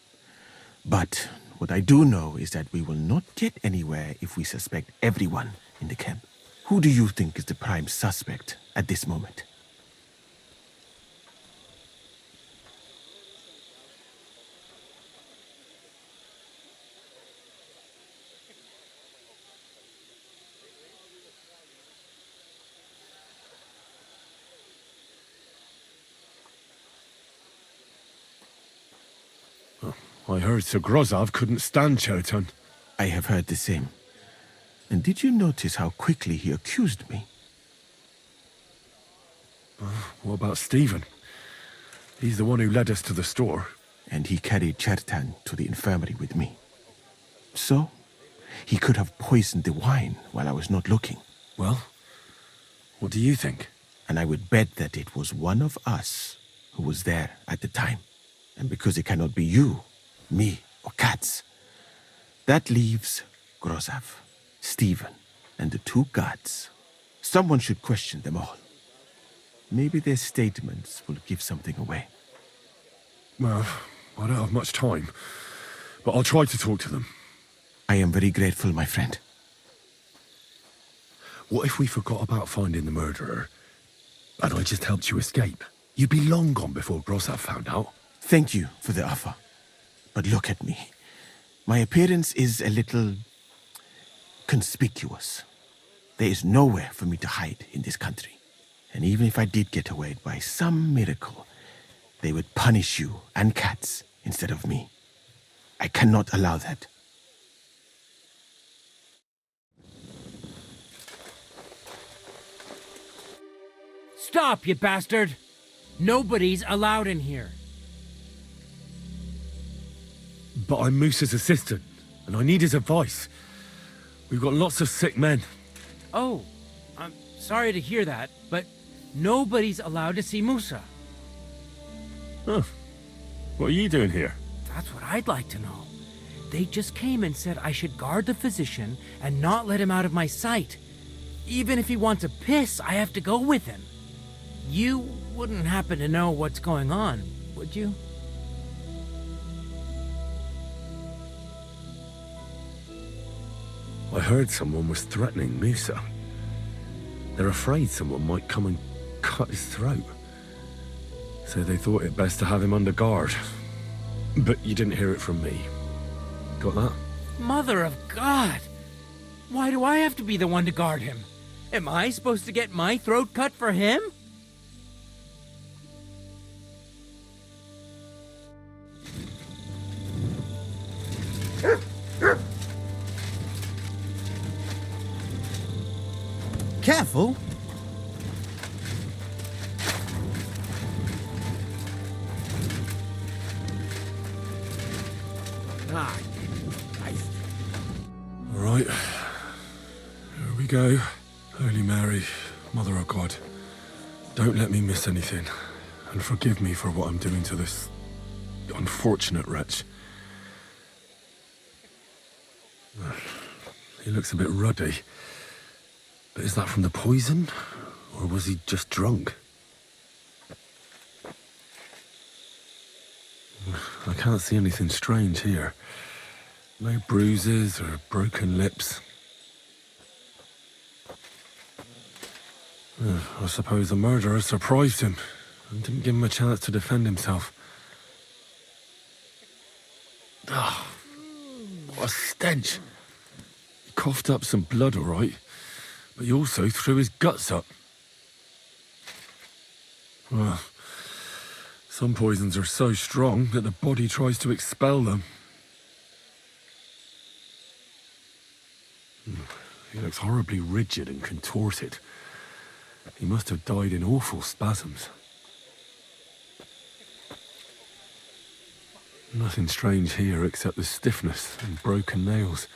But what I do know is that we will not get anywhere if we suspect everyone in the camp. Who do you think is the prime suspect at this moment? I heard Sir Grozav couldn't stand Chertan. I have heard the same. And did you notice how quickly he accused me? What about Stephen? He's the one who led us to the store. And he carried Chertan to the infirmary with me. So, he could have poisoned the wine while I was not looking. Well, what do you think? And I would bet that it was one of us who was there at the time. And because it cannot be you, me, or Katz, that leaves Grozav, Stephen, and the two gods. Someone should question them all. Maybe their statements will give something away. Well, I don't have much time, but I'll try to talk to them. I am very grateful, my friend. What if we forgot about finding the murderer, and I just helped you escape? You'd be long gone before Grozav found out. Thank you for the offer. But look at me. My appearance is a little conspicuous. There is nowhere for me to hide in this country. And even if I did get away by some miracle, they would punish you and Katz instead of me. I cannot allow that. Stop, you bastard! Nobody's allowed in here. But I'm Moose's assistant, and I need his advice. We've got lots of sick men. Oh, I'm sorry to hear that, but nobody's allowed to see Musa. Huh. What are you doing here? That's what I'd like to know. They just came and said I should guard the physician and not let him out of my sight. Even if he wants a piss, I have to go with him. You wouldn't happen to know what's going on, would you? I heard someone was threatening Musa. They're afraid someone might come and cut his throat. So they thought it best to have him under guard. But you didn't hear it from me. Got that? Mother of God! Why do I have to be the one to guard him? Am I supposed to get my throat cut for him? Careful! All right. Here we go. Holy Mary, Mother of God, don't let me miss anything. And forgive me for what I'm doing to this unfortunate wretch. He looks a bit ruddy. But is that from the poison? Or was he just drunk? I can't see anything strange here. No bruises or broken lips. I suppose the murderer surprised him and didn't give him a chance to defend himself. Ah, what a stench. He coughed up some blood, all right, but he also threw his guts up. Well, some poisons are so strong that the body tries to expel them. He looks horribly rigid and contorted. He must have died in awful spasms. Nothing strange here except the stiffness and broken nails.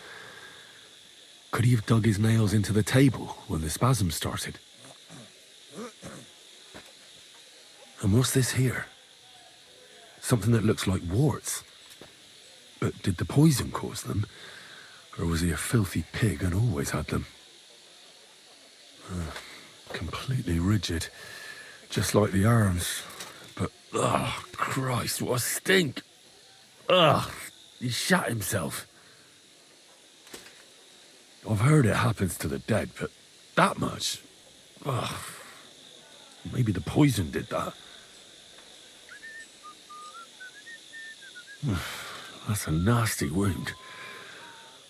Could he have dug his nails into the table when the spasms started? And what's this here? Something that looks like warts. But did the poison cause them? Or was he a filthy pig and always had them? Completely rigid. Just like the arms. But, oh, Christ, what a stink! Ugh, he shat himself. I've heard it happens to the dead, but that much? Ugh. Maybe the poison did that. That's a nasty wound.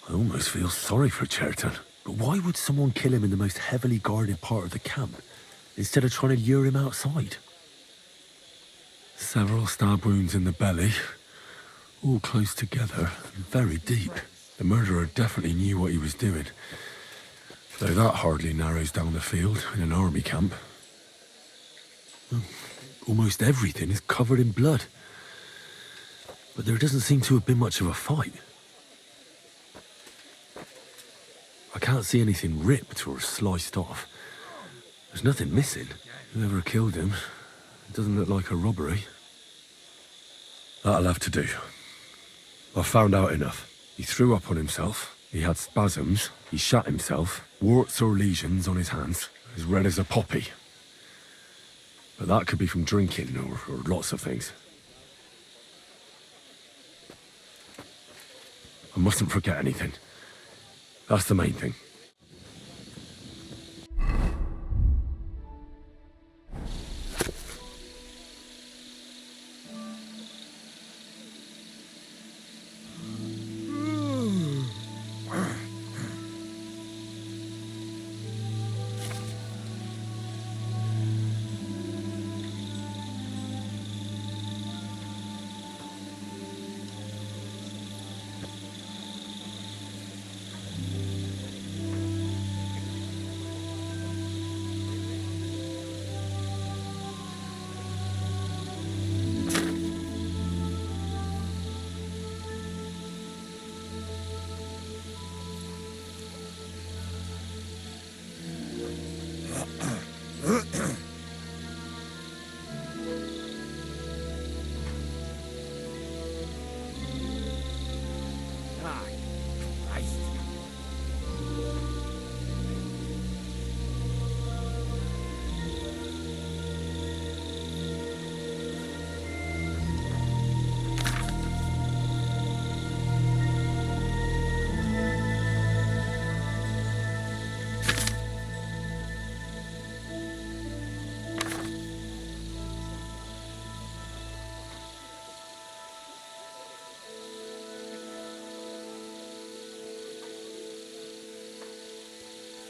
I almost feel sorry for Chertan. But why would someone kill him in the most heavily guarded part of the camp, instead of trying to lure him outside? Several stab wounds in the belly, all close together and very deep. The murderer definitely knew what he was doing. Though that hardly narrows down the field in an army camp. Almost everything is covered in blood. But there doesn't seem to have been much of a fight. I can't see anything ripped or sliced off. There's nothing missing. Whoever killed him, it doesn't look like a robbery. That'll have to do. I've found out enough. He threw up on himself, he had spasms, he shot himself, warts or lesions on his hands, as red as a poppy. But that could be from drinking or lots of things. I mustn't forget anything. That's the main thing.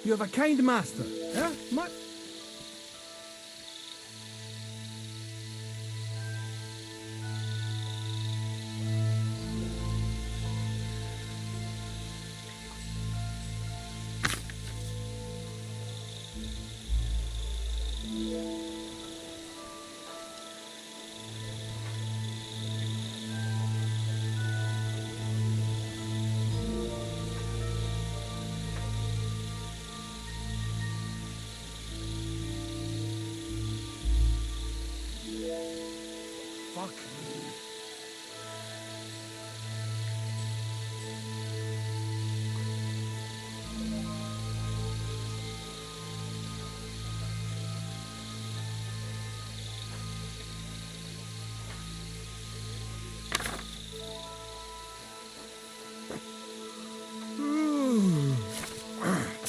You have a kind master, eh? Fuck.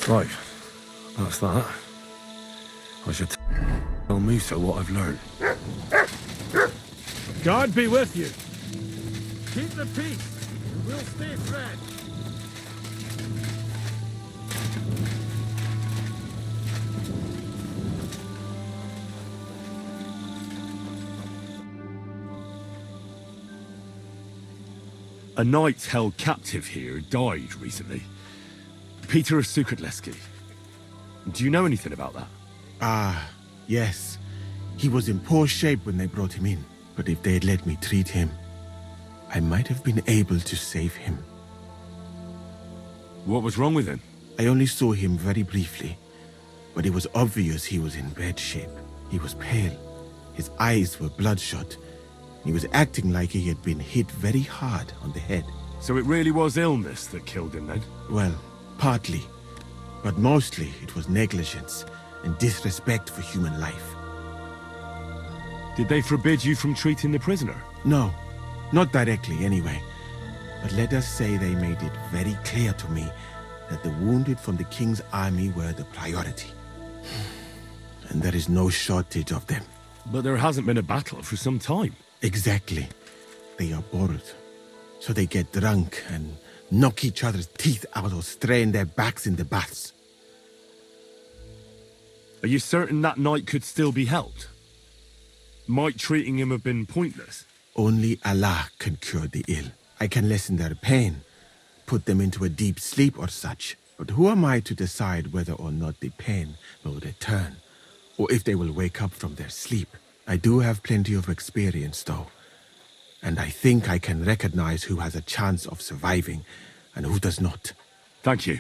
Right, that's that. I should tell Musa what I've learned. God be with you. Keep the peace. We'll stay friends. A knight held captive here died recently. Peter Sukatleski. Do you know anything about that? Ah, yes. He was in poor shape when they brought him in. But if they'd let me treat him, I might have been able to save him. What was wrong with him? I only saw him very briefly, but it was obvious he was in bad shape. He was pale. His eyes were bloodshot. He was acting like he had been hit very hard on the head. So it really was illness that killed him then? Well, partly. But mostly it was negligence and disrespect for human life. Did they forbid you from treating the prisoner? No, not directly anyway. But let us say they made it very clear to me that the wounded from the king's army were the priority. And there is no shortage of them. But there hasn't been a battle for some time. Exactly. They are bored. So they get drunk and knock each other's teeth out or strain their backs in the baths. Are you certain that knight could still be helped? Might treating him have been pointless? Only Allah can cure the ill. I can lessen their pain, put them into a deep sleep or such. But who am I to decide whether or not the pain will return, or if they will wake up from their sleep? I do have plenty of experience, though, and I think I can recognize who has a chance of surviving and who does not. Thank you.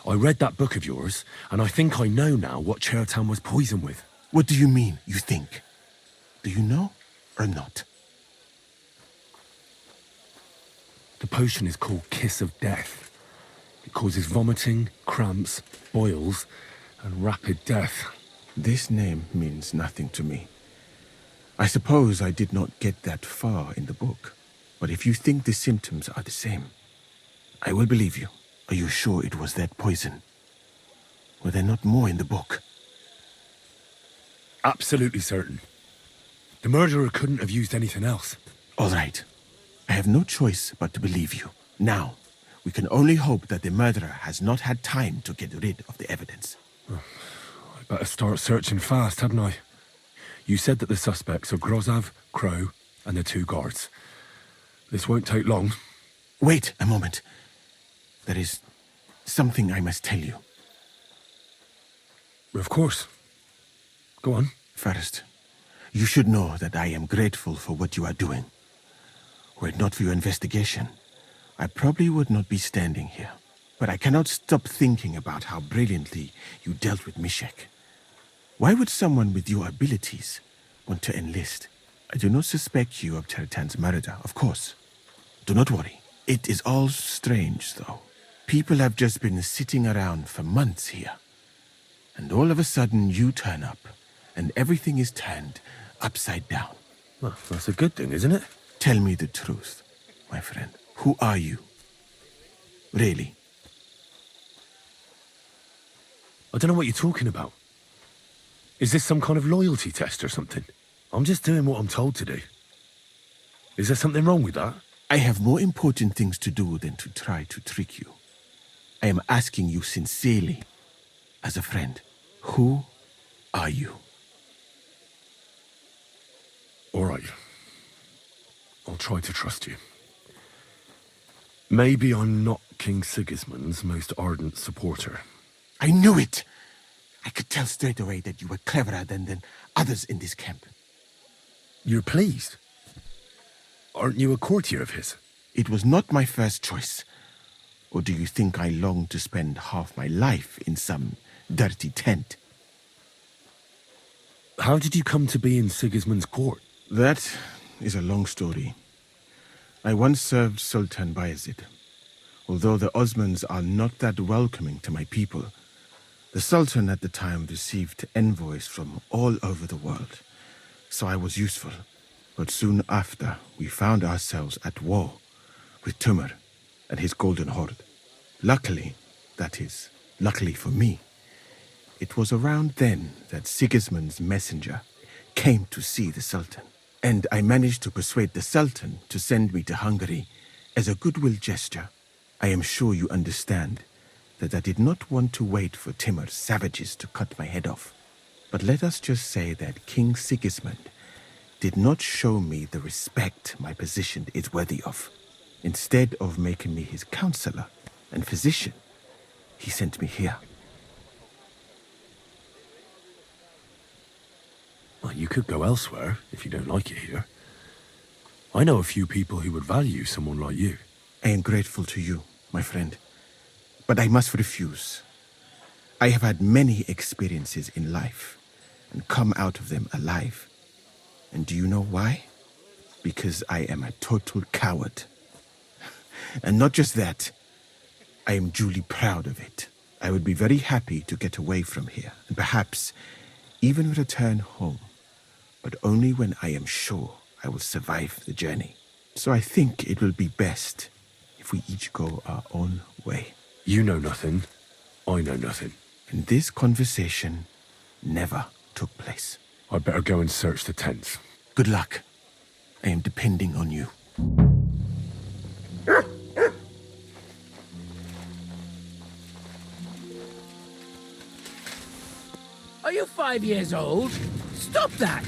I read that book of yours, and I think I know now what Chertown was poisoned with. What do you mean, you think? Do you know or not? The potion is called Kiss of Death. It causes vomiting, cramps, boils, and rapid death. This name means nothing to me. I suppose I did not get that far in the book. But if you think the symptoms are the same, I will believe you. Are you sure it was that poison? Were there not more in the book? Absolutely certain. The murderer couldn't have used anything else. All right. I have no choice but to believe you. Now, we can only hope that the murderer has not had time to get rid of the evidence. I better start searching fast, hadn't I? You said that the suspects are Grozav, Crow, and the 2 guards. This won't take long. Wait a moment. There is something I must tell you. Of course. Go on. First, you should know that I am grateful for what you are doing. Were it not for your investigation, I probably would not be standing here. But I cannot stop thinking about how brilliantly you dealt with Mishek. Why would someone with your abilities want to enlist? I do not suspect you of Chertan's murder, of course. Do not worry. It is all strange, though. People have just been sitting around for months here. And all of a sudden you turn up, and everything is turned upside down. Well, that's a good thing, isn't it? Tell me the truth, my friend. Who are you? Really? I don't know what you're talking about. Is this some kind of loyalty test or something? I'm just doing what I'm told to do. Is there something wrong with that? I have more important things to do than to try to trick you. I am asking you sincerely, as a friend. Who are you? All right. I'll try to trust you. Maybe I'm not King Sigismund's most ardent supporter. I knew it! I could tell straight away that you were cleverer than others in this camp. You're pleased? Aren't you a courtier of his? It was not my first choice. Or do you think I long to spend half my life in some dirty tent? How did you come to be in Sigismund's court? That is a long story. I once served Sultan Bayezid. Although the Osmans are not that welcoming to my people, the Sultan at the time received envoys from all over the world, so I was useful. But soon after, we found ourselves at war with Timur and his Golden Horde. Luckily, that is, luckily for me, it was around then that Sigismund's messenger came to see the Sultan. And I managed to persuade the Sultan to send me to Hungary as a goodwill gesture. I am sure you understand that I did not want to wait for Timur's savages to cut my head off. But let us just say that King Sigismund did not show me the respect my position is worthy of. Instead of making me his counselor and physician, he sent me here. Well, you could go elsewhere if you don't like it here. I know a few people who would value someone like you. I am grateful to you, my friend. But I must refuse. I have had many experiences in life and come out of them alive. And do you know why? Because I am a total coward. And not just that, I am duly proud of it. I would be very happy to get away from here and perhaps even return home, but only when I am sure I will survive the journey. So I think it will be best if we each go our own way. You know nothing. I know nothing. And this conversation never took place. I'd better go and search the tents. Good luck. I am depending on you. Are you 5 years old? Stop that!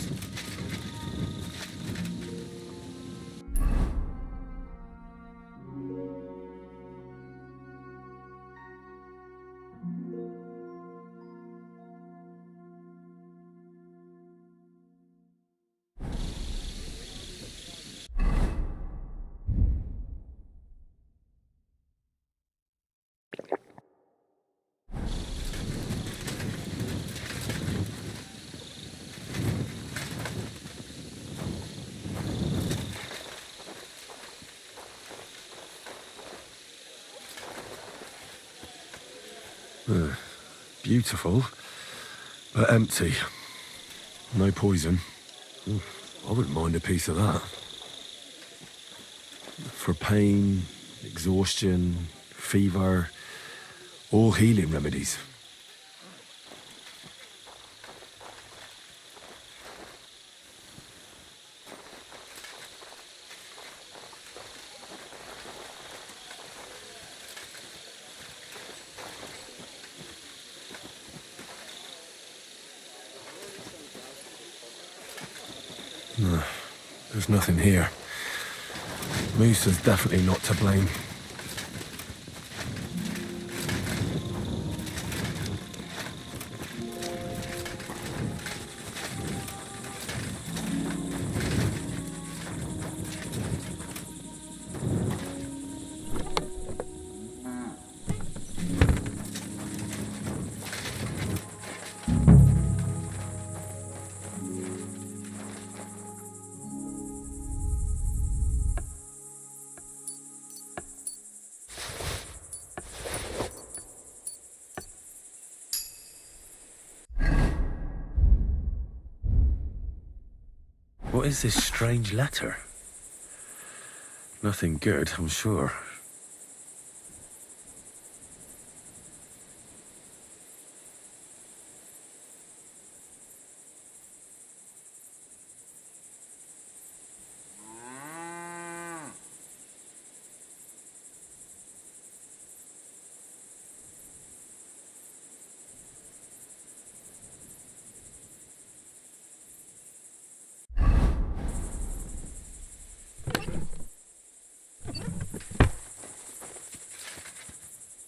Beautiful, but empty. No poison. I wouldn't mind a piece of that. For pain, exhaustion, fever, all healing remedies. No, there's nothing here. Moose is definitely not to blame. What is this strange letter? Nothing good, I'm sure.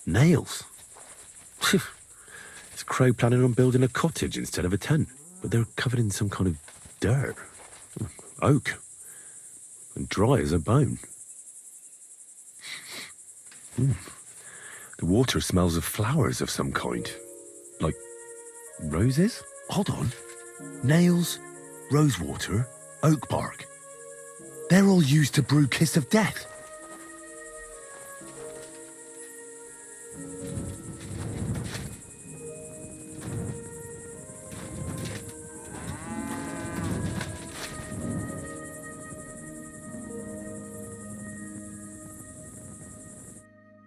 Nails? Is Crow planning on building a cottage instead of a tent? But they're covered in some kind of dirt. Oak. And dry as a bone. The water smells of flowers of some kind. Like roses? Hold on. Nails, rosewater, oak bark. They're all used to brew Kiss of Death.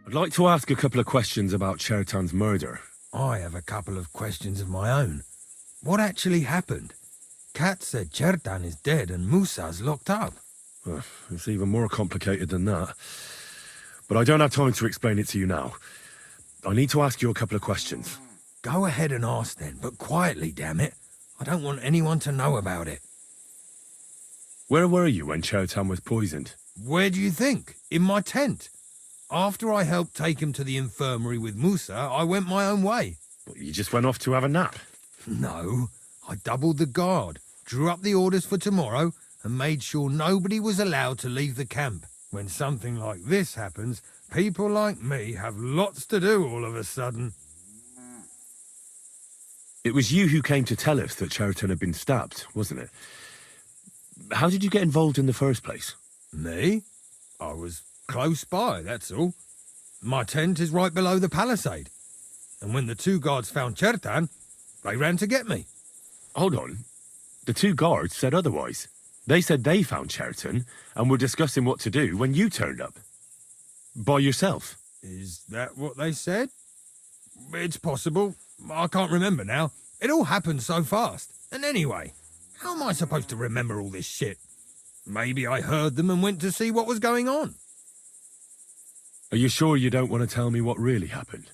I'd like to ask a couple of questions about Chertan's murder. I have a couple of questions of my own. What actually happened? Kat said Chertan is dead and Musa's locked up. It's even more complicated than that. But I don't have time to explain it to you now. I need to ask you a couple of questions. Go ahead and ask then, but quietly, damn it. I don't want anyone to know about it. Where were you when Chertan was poisoned? Where do you think? In my tent. After I helped take him to the infirmary with Musa, I went my own way. But you just went off to have a nap? No, I doubled the guard, drew up the orders for tomorrow, and made sure nobody was allowed to leave the camp. When something like this happens, people like me have lots to do all of a sudden. It was you who came to tell us that Chertan had been stabbed, wasn't it? How did you get involved in the first place? Me? I was close by, that's all. My tent is right below the palisade. And when the two guards found Chertan, they ran to get me. Hold on. The two guards said otherwise. They said they found Chertan and were discussing what to do when you turned up. By yourself. Is that what they said? It's possible. I can't remember now. It all happened so fast. And anyway, how am I supposed to remember all this shit? Maybe I heard them and went to see what was going on. Are you sure you don't want to tell me what really happened?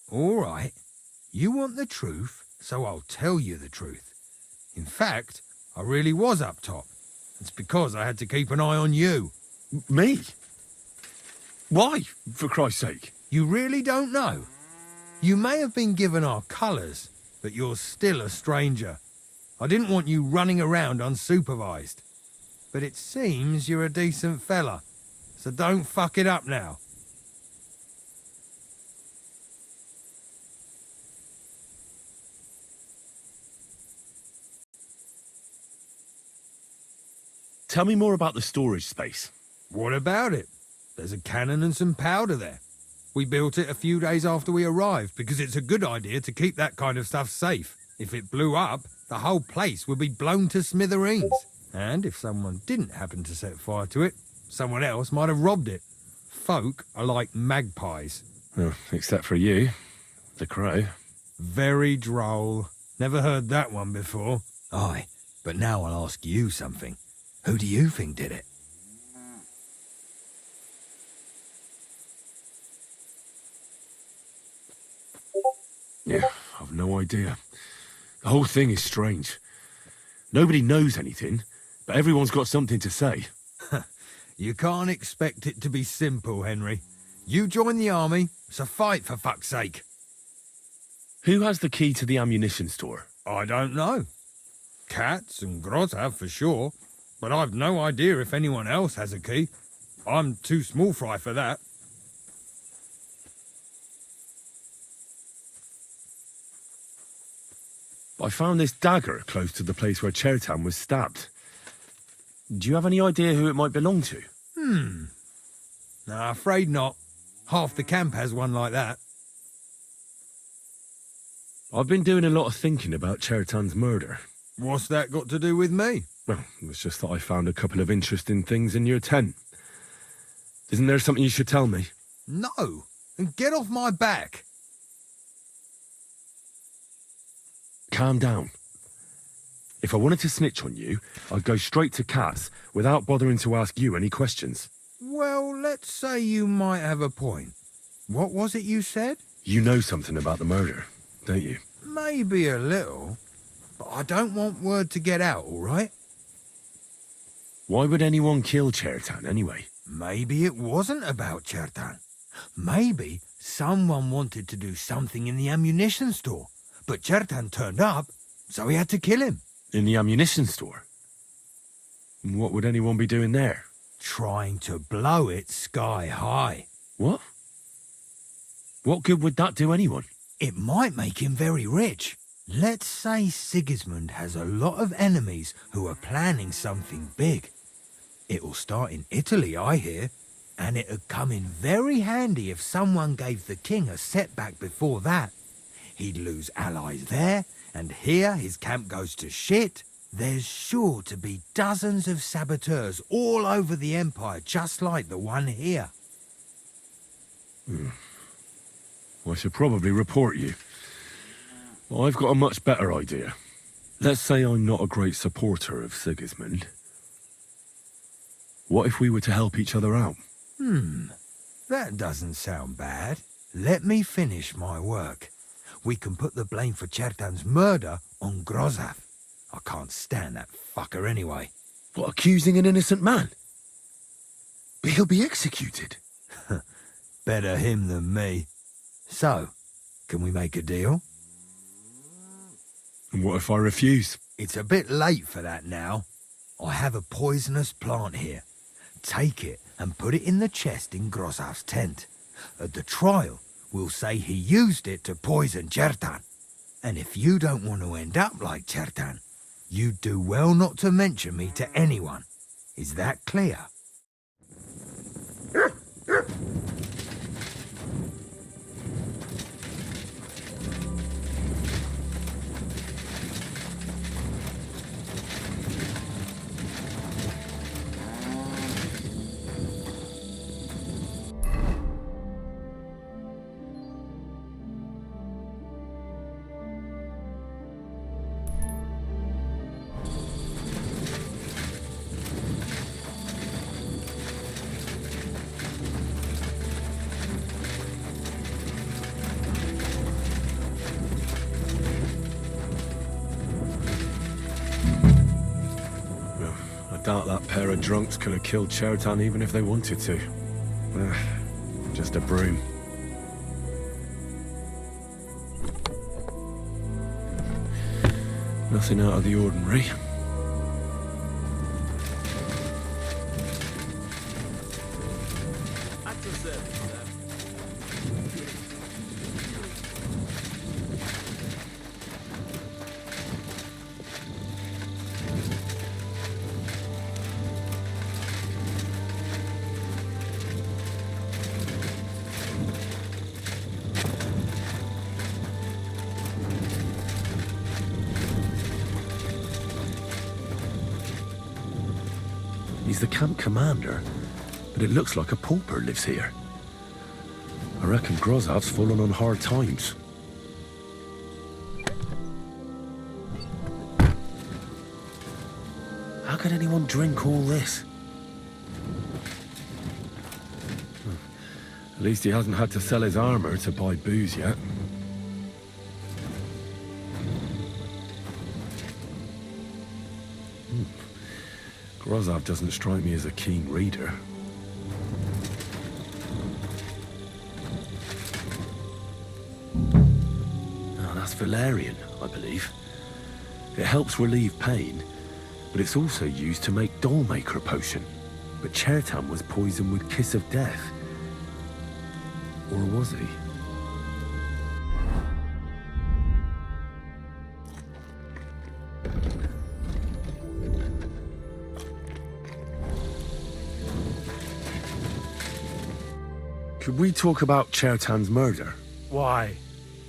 All right. You want the truth, so I'll tell you the truth. In fact, I really was up top. It's because I had to keep an eye on you. Me? Why, for Christ's sake? You really don't know? You may have been given our colours, but you're still a stranger. I didn't want you running around unsupervised. But it seems you're a decent fella. So don't fuck it up now. Tell me more about the storage space. What about it? There's a cannon and some powder there. We built it a few days after we arrived because it's a good idea to keep that kind of stuff safe. If it blew up, the whole place would be blown to smithereens. And if someone didn't happen to set fire to it, someone else might have robbed it. Folk are like magpies. Oh, except for you, the crow. Very droll. Never heard that one before. Aye, but now I'll ask you something. Who do you think did it? Yeah, I've no idea. The whole thing is strange. Nobody knows anything, but everyone's got something to say. You can't expect it to be simple, Henry. You join the army, it's a fight for fuck's sake. Who has the key to the ammunition store? I don't know. Katz and Groz have for sure, but I've no idea if anyone else has a key. I'm too small fry for that. I found this dagger close to the place where Chertan was stabbed. Do you have any idea who it might belong to? Nah, afraid not. Half the camp has one like that. I've been doing a lot of thinking about Chertan's murder. What's that got to do with me? Well, it's just that I found a couple of interesting things in your tent. Isn't there something you should tell me? No, and get off my back. Calm down. If I wanted to snitch on you, I'd go straight to Cass without bothering to ask you any questions. Well, let's say you might have a point. What was it you said? You know something about the murder, don't you? Maybe a little, but I don't want word to get out, all right? Why would anyone kill Chertan anyway? Maybe it wasn't about Chertan. Maybe someone wanted to do something in the ammunition store, but Chertan turned up, so he had to kill him. In the ammunition store? What would anyone be doing there? Trying to blow it sky high. What? What good would that do anyone? It might make him very rich. Let's say Sigismund has a lot of enemies who are planning something big. It'll start in Italy, I hear, and it'd come in very handy if someone gave the king a setback before that. He'd lose allies there, and here his camp goes to shit. There's sure to be dozens of saboteurs all over the Empire, just like the one here. I should probably report you. Well, I've got a much better idea. Let's say I'm not a great supporter of Sigismund. What if we were to help each other out? That doesn't sound bad. Let me finish my work. We can put the blame for Chertan's murder on Grozav. I can't stand that fucker anyway. What, accusing an innocent man? But he'll be executed. Better him than me. So, can we make a deal? And what if I refuse? It's a bit late for that now. I have a poisonous plant here. Take it and put it in the chest in Grozav's tent. At the trial, we'll say he used it to poison Chertan. And if you don't want to end up like Chertan, you'd do well not to mention me to anyone. Is that clear? I doubt that pair of drunks could have killed Chertan even if they wanted to. Just a broom. Nothing out of the ordinary. He's the camp commander, but it looks like a pauper lives here. I reckon Grozov's fallen on hard times. How could anyone drink all this? At least he hasn't had to sell his armor to buy booze yet. Grozov doesn't strike me as a keen reader. Oh, that's valerian, I believe. It helps relieve pain, but it's also used to make Dollmaker potion. But Chertan was poisoned with Kiss of Death. Or was he? Could we talk about Chertan's murder? Why?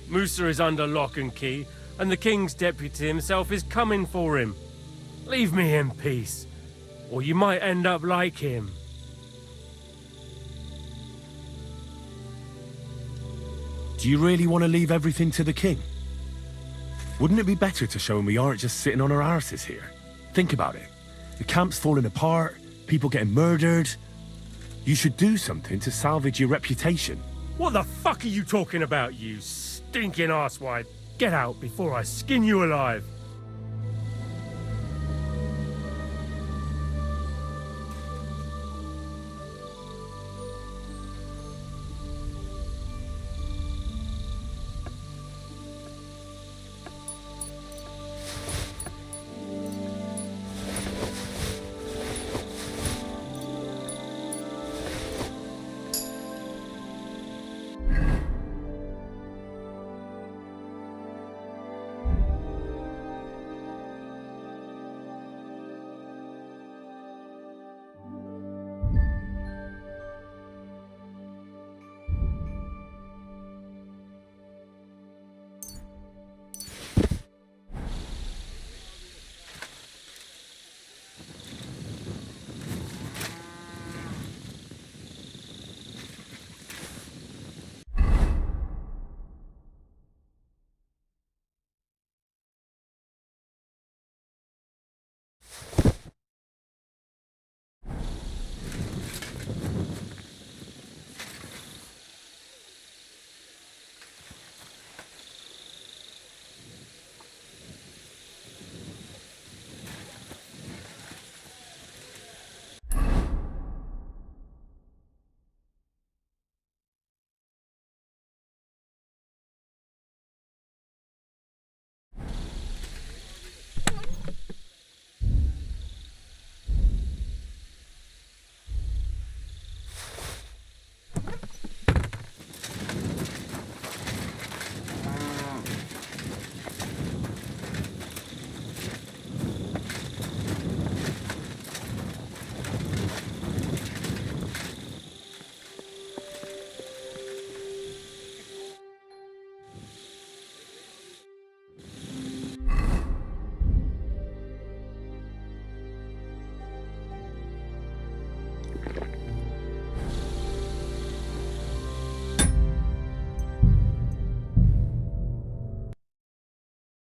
Musa is under lock and key, and the king's deputy himself is coming for him. Leave me in peace, or you might end up like him. Do you really want to leave everything to the king? Wouldn't it be better to show him we aren't just sitting on our arses here? Think about it. The camp's falling apart, people getting murdered. You should do something to salvage your reputation. What the fuck are you talking about, you stinking arsewipe? Get out before I skin you alive.